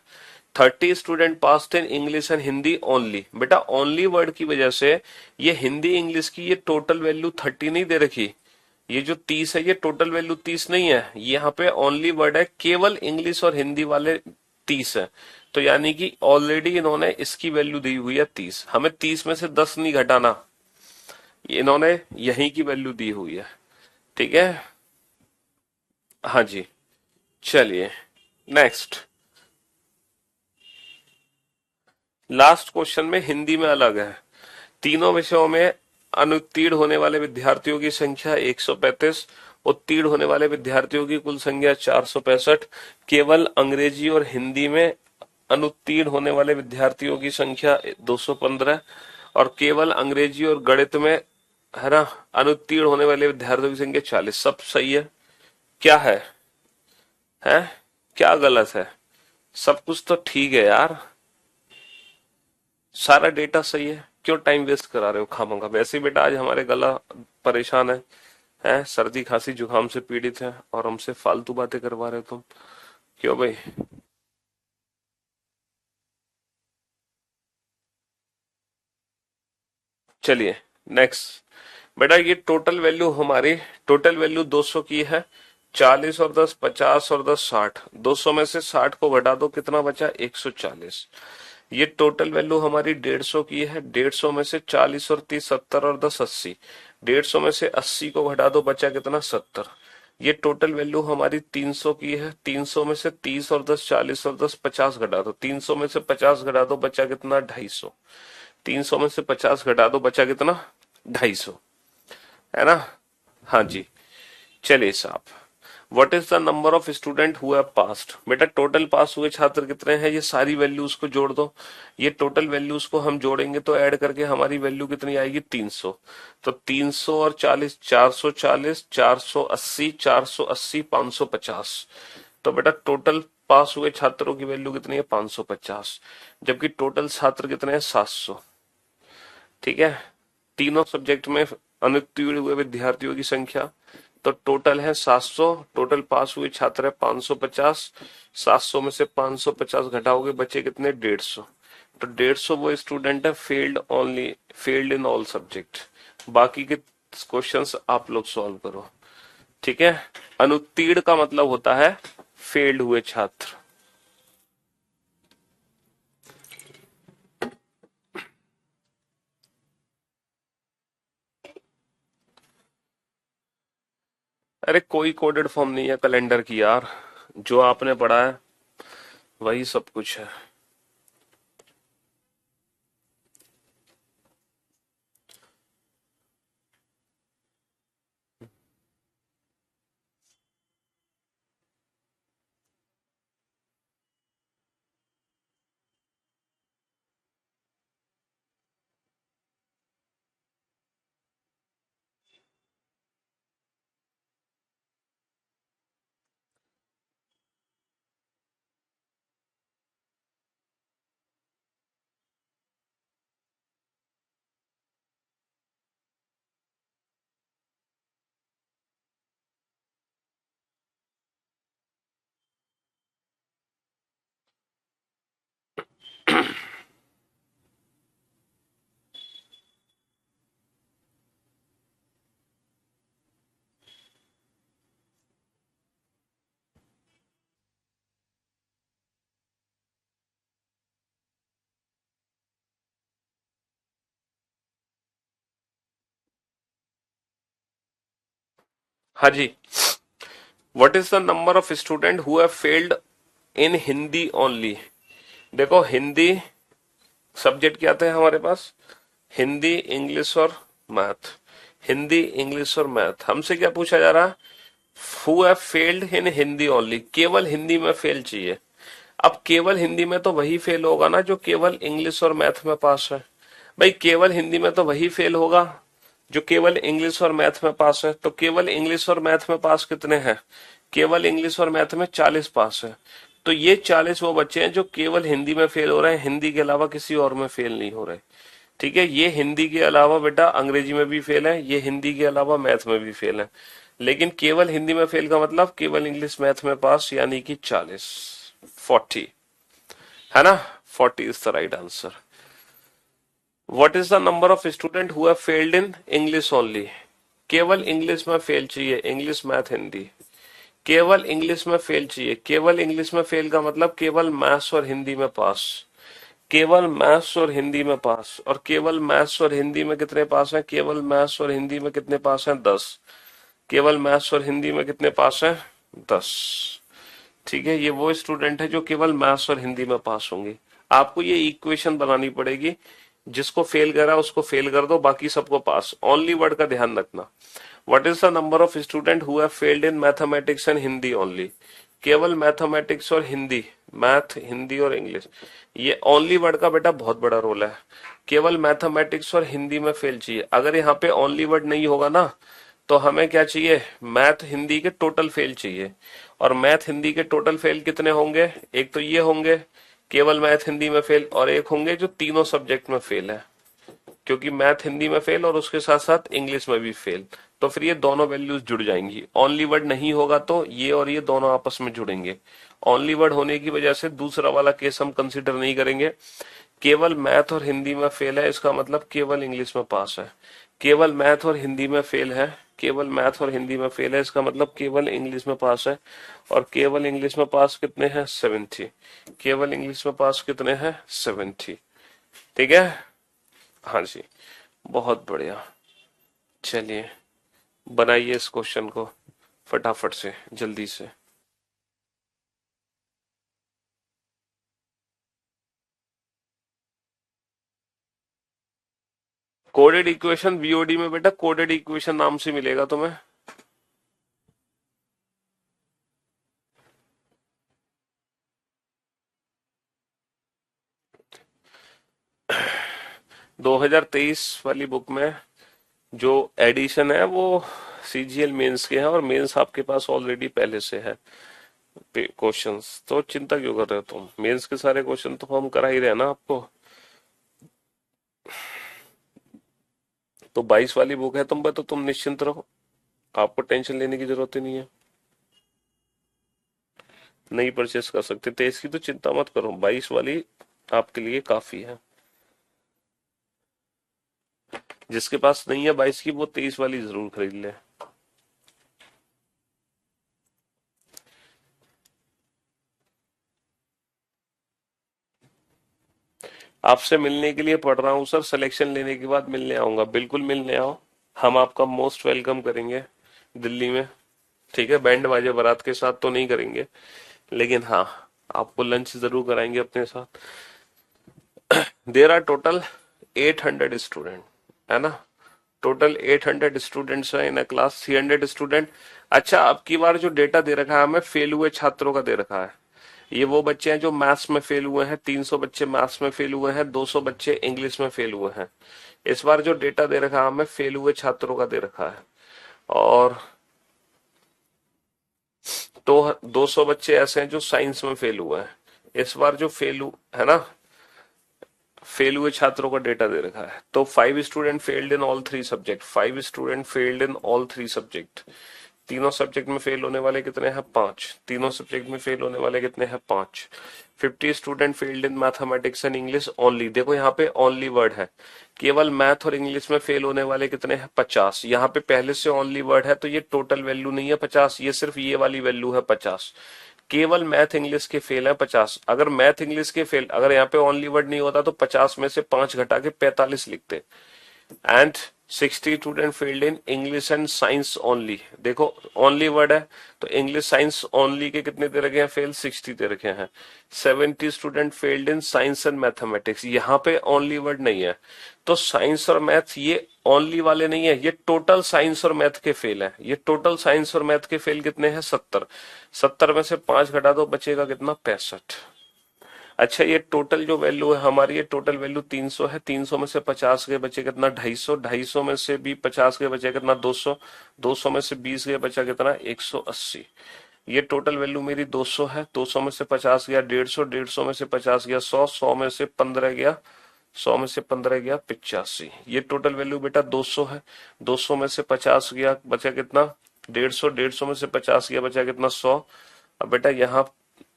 30 student passed in English and Hindi only. बेटा ओनली वर्ड की वजह से ये हिंदी इंग्लिश की ये टोटल वैल्यू 30 नहीं दे रखी। ये जो 30 है ये टोटल वैल्यू 30 नहीं है। यहाँ पे ओनली वर्ड है, केवल इंग्लिश और हिंदी वाले 30 है। तो यानी कि ऑलरेडी इन्होंने इसकी वैल्यू दी हुई है 30। हमें 30 में से 10 नहीं घटाना, इन्होंने यहीं की वैल्यू दी हुई है। ठीक है। हाँ जी। चलिए, नेक्स्ट, लास्ट क्वेश्चन में हिंदी में अलग है। तीनों विषयों में अनुत्तीर्ण होने वाले विद्यार्थियों की संख्या 135, उत्तीर्ण होने वाले विद्यार्थियों की कुल संख्या 465। केवल अंग्रेजी और हिंदी में अनुत्तीर्ण होने वाले विद्यार्थियों की संख्या 215, और केवल अंग्रेजी और गणित में, है ना, अनुत्तीर्ण होने वाले विद्यार्थियों की संख्या 40। सब सही है? क्या है? है? क्या गलत है? सब कुछ तो ठीक है यार, सारा डेटा सही है, क्यों टाइम वेस्ट करा रहे हो खामखा? वैसे ही बेटा आज हमारे गला परेशान है सर्दी खांसी जुकाम से पीड़ित है, और हमसे फालतू बातें करवा रहे हो तुम, क्यों भाई? चलिए नेक्स्ट। बेटा ये टोटल वैल्यू हमारी, टोटल वैल्यू 200 की है। 40 और 10 50 और 10 60, 200 में से 60 को घटा दो, कितना बचा? 140। ये टोटल वैल्यू हमारी 150 की है। 150 में से 40 और 30 70 और 10 80, 150 में से 80 को घटा दो, बचा कितना? 70। ये टोटल वैल्यू हमारी 300 की है। 300 में से 30 और 10 40 और 10 50 घटा दो, 300 में से 50 घटा दो, बचा कितना? 250। 300 में से 50 घटा दो, बचा कितना? 250, है ना? हाँ जी। चलिए साहब, what is the number of student who have passed? बेटा टोटल पास हुए छात्र कितने हैं, ये सारी वैल्यूज को जोड़ दो। ये टोटल वैल्यूज को हम जोड़ेंगे तो ऐड करके हमारी वैल्यू कितनी आएगी? 300। तो 300 और 40 440, 480 480 550। तो बेटा टोटल पास हुए छात्रों की वैल्यू कितनी है? 550। जबकि टोटल छात्र कितने हैं? 700। ठीक है, तीनों सब्जेक्ट में अनुत्तीर्ण हुए विद्यार्थियों की संख्या तो टोटल है 700। टोटल पास हुए छात्र है 550। 700 में से 550 घटाओगे, बचे कितने? 150। तो 150 वो स्टूडेंट है failed only, failed in all subject. बाकी के क्वेश्चंस आप लोग सॉल्व करो। ठीक है, अनुत्तीर्ण का मतलब होता है फेल्ड हुए छात्र। अरे कोई कोडेड फॉर्म नहीं है कैलेंडर की यार, जो आपने पढ़ा है वही सब कुछ है। हाँ जी, what is the number of student who have failed in Hindi only? देखो हिंदी सब्जेक्ट क्या थे हमारे पास? हिंदी इंग्लिश और मैथ। हिंदी इंग्लिश और मैथ। हमसे क्या पूछा जा रहा है? Who have failed in Hindi only, केवल हिंदी में फेल चाहिए। अब केवल हिंदी में तो वही फेल होगा ना जो केवल इंग्लिश और मैथ में पास है। भाई केवल हिंदी में तो वही फेल होगा जो केवल इंग्लिश और मैथ में पास है। तो केवल इंग्लिश और मैथ में पास कितने हैं? केवल इंग्लिश और मैथ में 40 पास है। तो ये 40 वो बच्चे हैं जो केवल हिंदी में फेल हो रहे हैं, हिंदी के अलावा किसी और में फेल नहीं हो रहे। ठीक है, ये हिंदी के अलावा बेटा अंग्रेजी में भी फेल है, ये हिंदी के अलावा मैथ में भी फेल है। लेकिन केवल हिंदी में फेल का मतलब केवल इंग्लिश मैथ में पास, यानी कि 40, 40, है ना? 40 is the right answer. What is the number of student who have failed in English only? केवल इंग्लिश में फेल चाहिए, इंग्लिश मैथ हिंदी। केवल इंग्लिश में फेल चाहिए। केवल इंग्लिश में फेल का मतलब केवल मैथ्स और हिंदी में पास। केवल मैथ्स और हिंदी में पास। और केवल मैथ्स और हिंदी में कितने पास हैं? केवल मैथ्स और हिंदी में कितने पास हैं? 10। केवल मैथ्स और हिंदी में कितने पास हैं? 10। ठीक है, ये वो स्टूडेंट है जो केवल मैथ्स और हिंदी में पास होंगे। आपको ये इक्वेशन बनानी पड़ेगी, जिसको फेल करा उसको फेल कर दो, बाकी सबको पास। ओनली वर्ड का ध्यान रखना। What is the number of student who have failed in mathematics and Hindi only? केवल मैथमेटिक्स और हिंदी, मैथ हिंदी और इंग्लिश, ये ओनली वर्ड का बेटा बहुत बड़ा रोल है। केवल मैथमेटिक्स और हिंदी में फेल चाहिए। अगर यहाँ पे ओनली वर्ड नहीं होगा ना, तो हमें क्या चाहिए, मैथ हिंदी के टोटल फेल चाहिए। और मैथ हिंदी के टोटल फेल कितने होंगे? एक तो ये होंगे केवल मैथ हिंदी में फेल, और एक होंगे जो तीनों सब्जेक्ट में फेल है, क्योंकि मैथ हिंदी में फेल और उसके साथ साथ इंग्लिश में भी फेल। तो फिर ये दोनों वैल्यूज जुड़ जाएंगी। ओनली वर्ड नहीं होगा तो ये और ये दोनों आपस में जुड़ेंगे। ओनली वर्ड होने की वजह से दूसरा वाला केस हम कंसिडर नहीं करेंगे। केवल मैथ और हिंदी में फेल है, इसका मतलब केवल इंग्लिश में पास है। केवल मैथ और हिंदी में फेल है, केवल मैथ और हिंदी में फेल है, इसका मतलब केवल इंग्लिश में पास है। और केवल इंग्लिश में पास कितने हैं? 70। केवल इंग्लिश में पास कितने हैं? 70। ठीक है, हाँ जी, बहुत बढ़िया। चलिए बनाइए इस क्वेश्चन को फटाफट से, जल्दी से। कोडेड इक्वेशन बीओडी में बेटा कोडेड इक्वेशन नाम से मिलेगा तुम्हें। 2023 वाली बुक में जो एडिशन है वो सीजीएल मेंस के हैं, और मेंस आपके पास ऑलरेडी पहले से है क्वेश्चंस, तो चिंता क्यों कर रहे हो तुम? मेंस के सारे क्वेश्चन तो हम करा ही रहे हैं ना आपको। तो 22 वाली बुक है तुम पे, तो तुम निश्चिंत रहो, आपको टेंशन लेने की जरूरत ही नहीं है। नहीं परचेस कर सकते 23 की तो चिंता मत करो, 22 वाली आपके लिए काफी है। जिसके पास नहीं है 22 की, वो 23 वाली जरूर खरीद ले। आपसे मिलने के लिए पढ़ रहा हूँ सर, सिलेक्शन लेने के बाद मिलने आऊंगा, बिल्कुल मिलने आओ। हम आपका मोस्ट वेलकम करेंगे दिल्ली में। ठीक है, बैंड बाजे बारात के साथ तो नहीं करेंगे, लेकिन हाँ, आपको लंच जरूर कराएंगे अपने साथ। देर आर टोटल 800 स्टूडेंट, है ना? टोटल 800 स्टूडेंट्स हैं इन अ क्लास, 300 स्टूडेंट। अच्छा, अब की बार जो डेटा दे रखा है हमें फेल हुए छात्रों का दे रखा है। ये वो बच्चे हैं जो मैथ्स में फेल हुए हैं, 300 बच्चे मैथ्स में फेल हुए हैं, 200 बच्चे इंग्लिश में फेल हुए हैं। इस बार जो डेटा दे रखा है हमें फेल हुए छात्रों का दे रखा है। और तो 200 बच्चे ऐसे हैं जो साइंस में फेल हुए हैं। इस बार जो है ना, फेल हुए छात्रों का डेटा दे रखा है। तो 5 student failed in all 3 subject, 5 student failed in all 3 subject. तीनों सब्जेक्ट में फेल होने वाले कितने हैं? 5। तीनों सब्जेक्ट में फेल होने वाले कितने हैं? 5। 50 student failed in mathematics and English only. देखो यहाँ पे ओनली वर्ड है, केवल मैथ और इंग्लिश में फेल होने वाले कितने हैं? 50। यहाँ पे पहले से ओनली वर्ड है, तो ये टोटल वैल्यू नहीं है 50, ये सिर्फ ये वाली वैल्यू है 50। केवल मैथ इंग्लिश के फेल है 50। अगर मैथ इंग्लिश के फेल, अगर यहाँ पे ओनली वर्ड नहीं होता तो 50 में से 5 घटा के 45 लिखते। And 60 student failed in English and science only. देखो ओनली वर्ड है, तो इंग्लिश साइंस ओनली के कितने दे रखे हैं फेल? 60 दे रखे हैं। 70 student failed in science and mathematics, यहाँ पे ओनली वर्ड नहीं है, तो साइंस और मैथ ये ओनली वाले नहीं है, ये टोटल साइंस और मैथ के फेल है। ये टोटल साइंस और मैथ के फेल कितने हैं? 70। 70 में से 5 घटा दो, बचेगा कितना? 65। अच्छा, ये टोटल जो वैल्यू है हमारी, ये टोटल वैल्यू 300 है। 300 में से 50 के बचे कितना? 250। 250 में से भी 50 के बचे कितना? 200। 200 में से 20 के बचा कितना? 180। ये टोटल वैल्यू मेरी 200 है। 200 में से 50 गया 150, 150 में से 50 गया 100, 100 में से 15 गया, 100 में से 15 गया 85। ये टोटल वैल्यू बेटा 200 है। 200 में से 50 गया, बचा कितना? 150। 150 में से 50 गया, बचा कितना? 100। अब बेटा यहाँ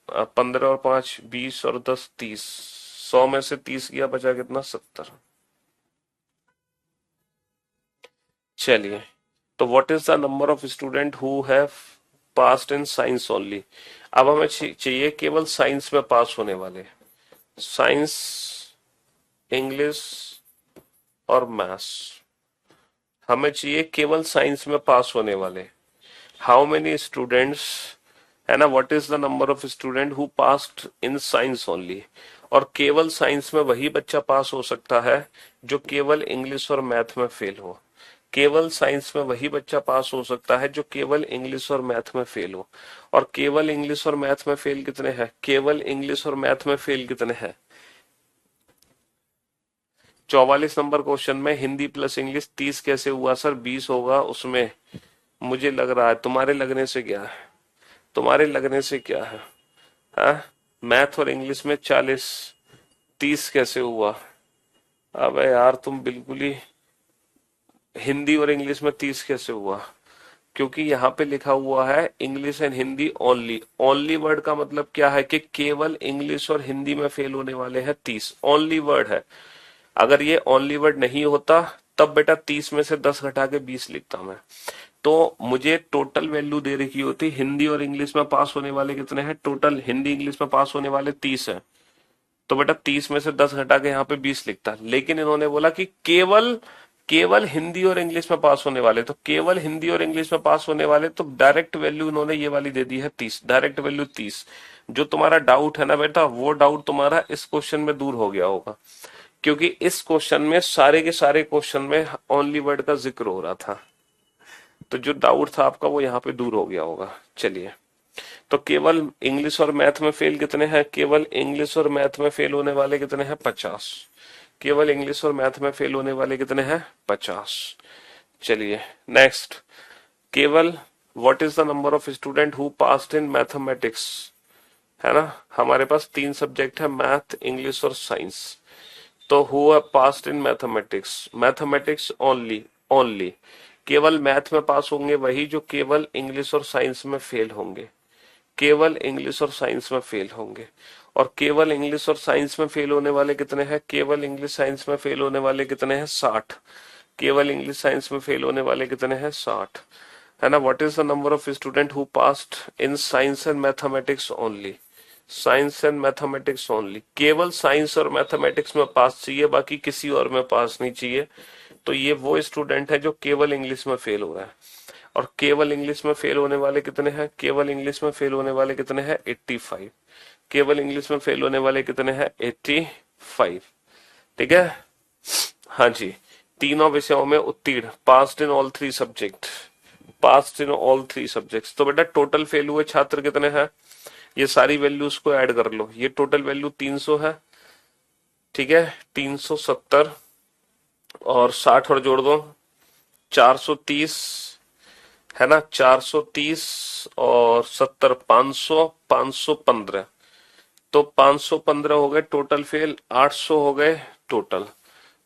15 और 5 20 और 10 30, 100 में से 30 गया, बचा कितना? 70। चलिए, तो what is the number of student who have passed in science only? अब हमें चाहिए केवल साइंस में पास होने वाले, साइंस, इंग्लिश और मैथ्स। हमें चाहिए केवल साइंस में पास होने वाले। हाउ मेनी स्टूडेंट्स है ना। What is the number of student who passed in science only. और केवल साइंस में वही बच्चा पास हो सकता है जो केवल इंग्लिश और मैथ में फेल हो। केवल साइंस में वही बच्चा पास हो सकता है जो केवल इंग्लिश और मैथ में फेल हो। और केवल इंग्लिश और मैथ में फेल कितने हैं, केवल इंग्लिश और मैथ में फेल कितने हैं। 44 नंबर क्वेश्चन में हिंदी प्लस इंग्लिश 30 कैसे हुआ सर, 20 होगा उसमें। मुझे लग रहा है तुम्हारे लगने से क्या है, तुम्हारे लगने से क्या है। हाँ, मैथ और इंग्लिश में 40, 30 कैसे हुआ। अबे यार तुम बिल्कुल ही, हिंदी और इंग्लिश में 30 कैसे हुआ, क्योंकि यहाँ पे लिखा हुआ है English and Hindi only. Only word का मतलब क्या है कि केवल इंग्लिश और हिंदी में फेल होने वाले हैं 30, ओनली वर्ड है। अगर ये ओनली वर्ड नहीं होता तब बेटा 30 में से 10 घटा के 20 लिखता मैं। तो मुझे टोटल वैल्यू दे रखी होती हिंदी और इंग्लिश में पास होने वाले कितने हैं, टोटल हिंदी इंग्लिश में पास होने वाले 30 है। तो बेटा 30 में से 10 घटा के यहाँ पे 20 लिखता, लेकिन इन्होंने बोला कि केवल केवल हिंदी और इंग्लिश में पास होने वाले, तो केवल हिंदी और इंग्लिश में पास होने वाले, तो डायरेक्ट वैल्यू इन्होंने ये वाली दे दी है 30, डायरेक्ट वैल्यू 30। जो तुम्हारा डाउट है ना बेटा, वो डाउट तुम्हारा इस क्वेश्चन में दूर हो गया होगा, क्योंकि इस क्वेश्चन में सारे के सारे क्वेश्चन में ओनली वर्ड का जिक्र हो रहा था। तो जो डाउट था आपका वो यहाँ पे दूर हो गया होगा। चलिए, तो केवल इंग्लिश और मैथ में फेल कितने हैं, केवल इंग्लिश और मैथ में फेल होने वाले कितने हैं, 50। केवल इंग्लिश और मैथ में फेल होने वाले कितने हैं, 50। चलिए नेक्स्ट, केवल what is the number of student who passed in mathematics. है ना, हमारे पास 3 सब्जेक्ट है, मैथ इंग्लिश और साइंस। तो who have passed in mathematics, mathematics only, only केवल मैथ में पास होंगे वही जो केवल इंग्लिश और साइंस में फेल होंगे, केवल इंग्लिश और साइंस में फेल होंगे। और केवल इंग्लिश और साइंस में फेल होने वाले कितने हैं, केवल इंग्लिश साइंस में फेल होने वाले कितने हैं, 60। केवल इंग्लिश साइंस में फेल होने वाले कितने हैं, 60। है ना। What is the number of student who passed in science and mathematics only, science and mathematics only. केवल साइंस और मैथमेटिक्स में पास चाहिए, बाकी किसी और में पास नहीं चाहिए। तो ये वो स्टूडेंट है जो केवल इंग्लिश में फेल हो रहा है। और केवल इंग्लिश में फेल होने वाले कितने हैं, केवल इंग्लिश में फेल होने वाले कितने हैं, 85। केवल इंग्लिश में फेल होने वाले कितने हैं, 85। ठीक है, हाँ जी। तीनों विषयों में उत्तीर्ण, passed in all 3 subject, passed in all 3 subjects. तो बेटा टोटल फेल हुए छात्र कितने हैं, ये सारी वैल्यूज को ऐड कर लो। ये टोटल वैल्यू 300 है, ठीक है, 370 और 60 और जोड़ दो 430, है ना, 430 और 70 500, 515। तो 515 हो गए टोटल फेल, 800 हो गए टोटल।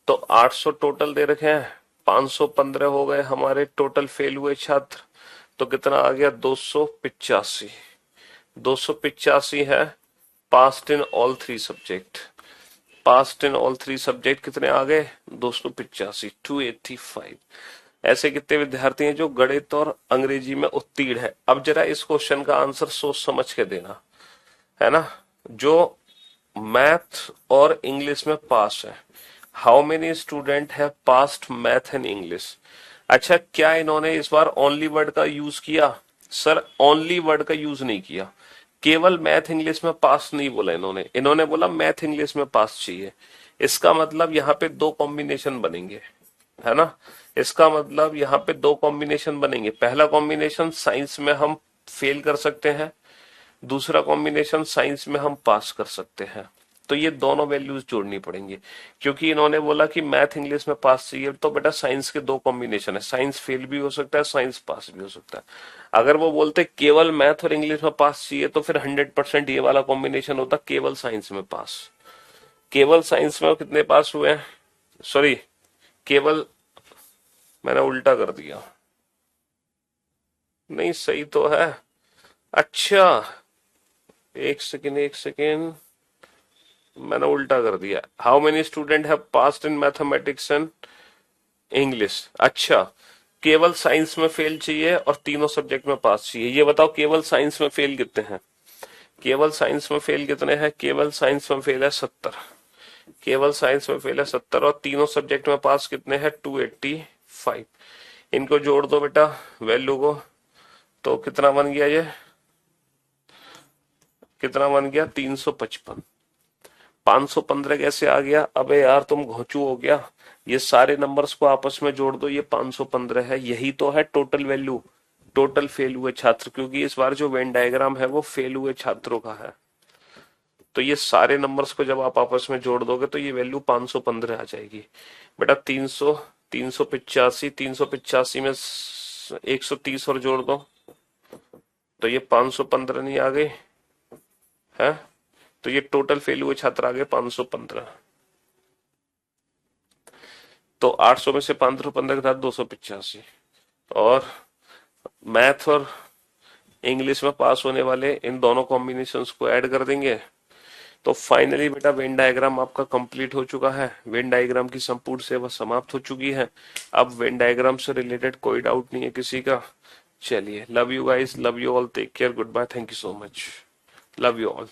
तो 800 टोटल दे रखे हैं, 515 हो गए हमारे टोटल फेल हुए छात्र। तो कितना आ गया, 285। 285 है past in all 3 subject, past in all 3 subject कितने आ गए, 285, 285। ऐसे कितने विद्यार्थी हैं जो गणित और अंग्रेजी में उत्तीर्ण है। अब जरा इस क्वेश्चन का आंसर सोच समझ के देना, है ना। जो मैथ और इंग्लिश में पास है, how many student have passed math and English. अच्छा, क्या इन्होंने इस बार ओनली वर्ड का यूज किया, सर ओनली वर्ड का यूज नहीं किया। केवल मैथ इंग्लिश में पास नहीं बोला इन्होंने, इन्होंने बोला मैथ इंग्लिश में पास चाहिए। इसका मतलब यहाँ पे 2 कॉम्बिनेशन बनेंगे, है ना। इसका मतलब यहाँ पे 2 कॉम्बिनेशन बनेंगे। पहला कॉम्बिनेशन साइंस में हम फेल कर सकते हैं, दूसरा कॉम्बिनेशन साइंस में हम पास कर सकते हैं। तो ये दोनों वैल्यूज जोड़नी पड़ेंगी, क्योंकि इन्होंने बोला कि मैथ इंग्लिश में पास चाहिए। तो बेटा साइंस के 2 कॉम्बिनेशन है, साइंस फेल भी हो सकता है, साइंस पास भी हो सकता है। अगर वो बोलते केवल मैथ और इंग्लिश में पास चाहिए तो फिर 100% ये वाला कॉम्बिनेशन होता, केवल साइंस में पास। केवल साइंस में कितने पास हुए हैं, सॉरी केवल, मैंने उल्टा कर दिया, नहीं सही तो है। अच्छा, एक सेकेंड एक सेकेंड, मैंने उल्टा कर दिया। How many student have passed in mathematics and English. अच्छा, केवल साइंस में फेल चाहिए और तीनों सब्जेक्ट में पास चाहिए। ये बताओ केवल साइंस में फेल कितने हैं, केवल साइंस में फेल कितने हैं, केवल साइंस में फेल है 70। केवल साइंस में फेल है 70 और तीनों सब्जेक्ट में पास कितने हैं, 285। इनको जोड़ दो बेटा वैल्यू को, तो कितना बन गया ये, कितना बन गया? 355। 515 कैसे आ गया? अबे यार तुम घोंचू हो गया। ये सारे नंबर्स को आपस में जोड़ दो, ये 515 है, यही तो है टोटल वैल्यू। टोटल फेल हुए छात्र, क्योंकि इस बार जो वेन डायग्राम है वो फेल हुए छात्रों का है। तो ये सारे नंबर्स को जब आप आपस में जोड़ दोगे तो ये वैल्यू 515 आ जाएगी। बेटा 300, 385, 385 में 130 और जोड़ दो तो ये 515 नहीं आ गई है? तो ये टोटल फेल हुए छात्र आ गए 515। तो 800 में से 515 के साथ 285, और मैथ और इंग्लिश में पास होने वाले इन दोनों कॉम्बिनेशंस को ऐड कर देंगे। तो फाइनली बेटा वेन डायग्राम आपका कंप्लीट हो चुका है। वेन डायग्राम की संपूर्ण सेवा समाप्त हो चुकी है। अब वेन डायग्राम से रिलेटेड कोई डाउट नहीं है किसी का। चलिए, love you guys, love you all, take care, good bye, thank you so much, love you all.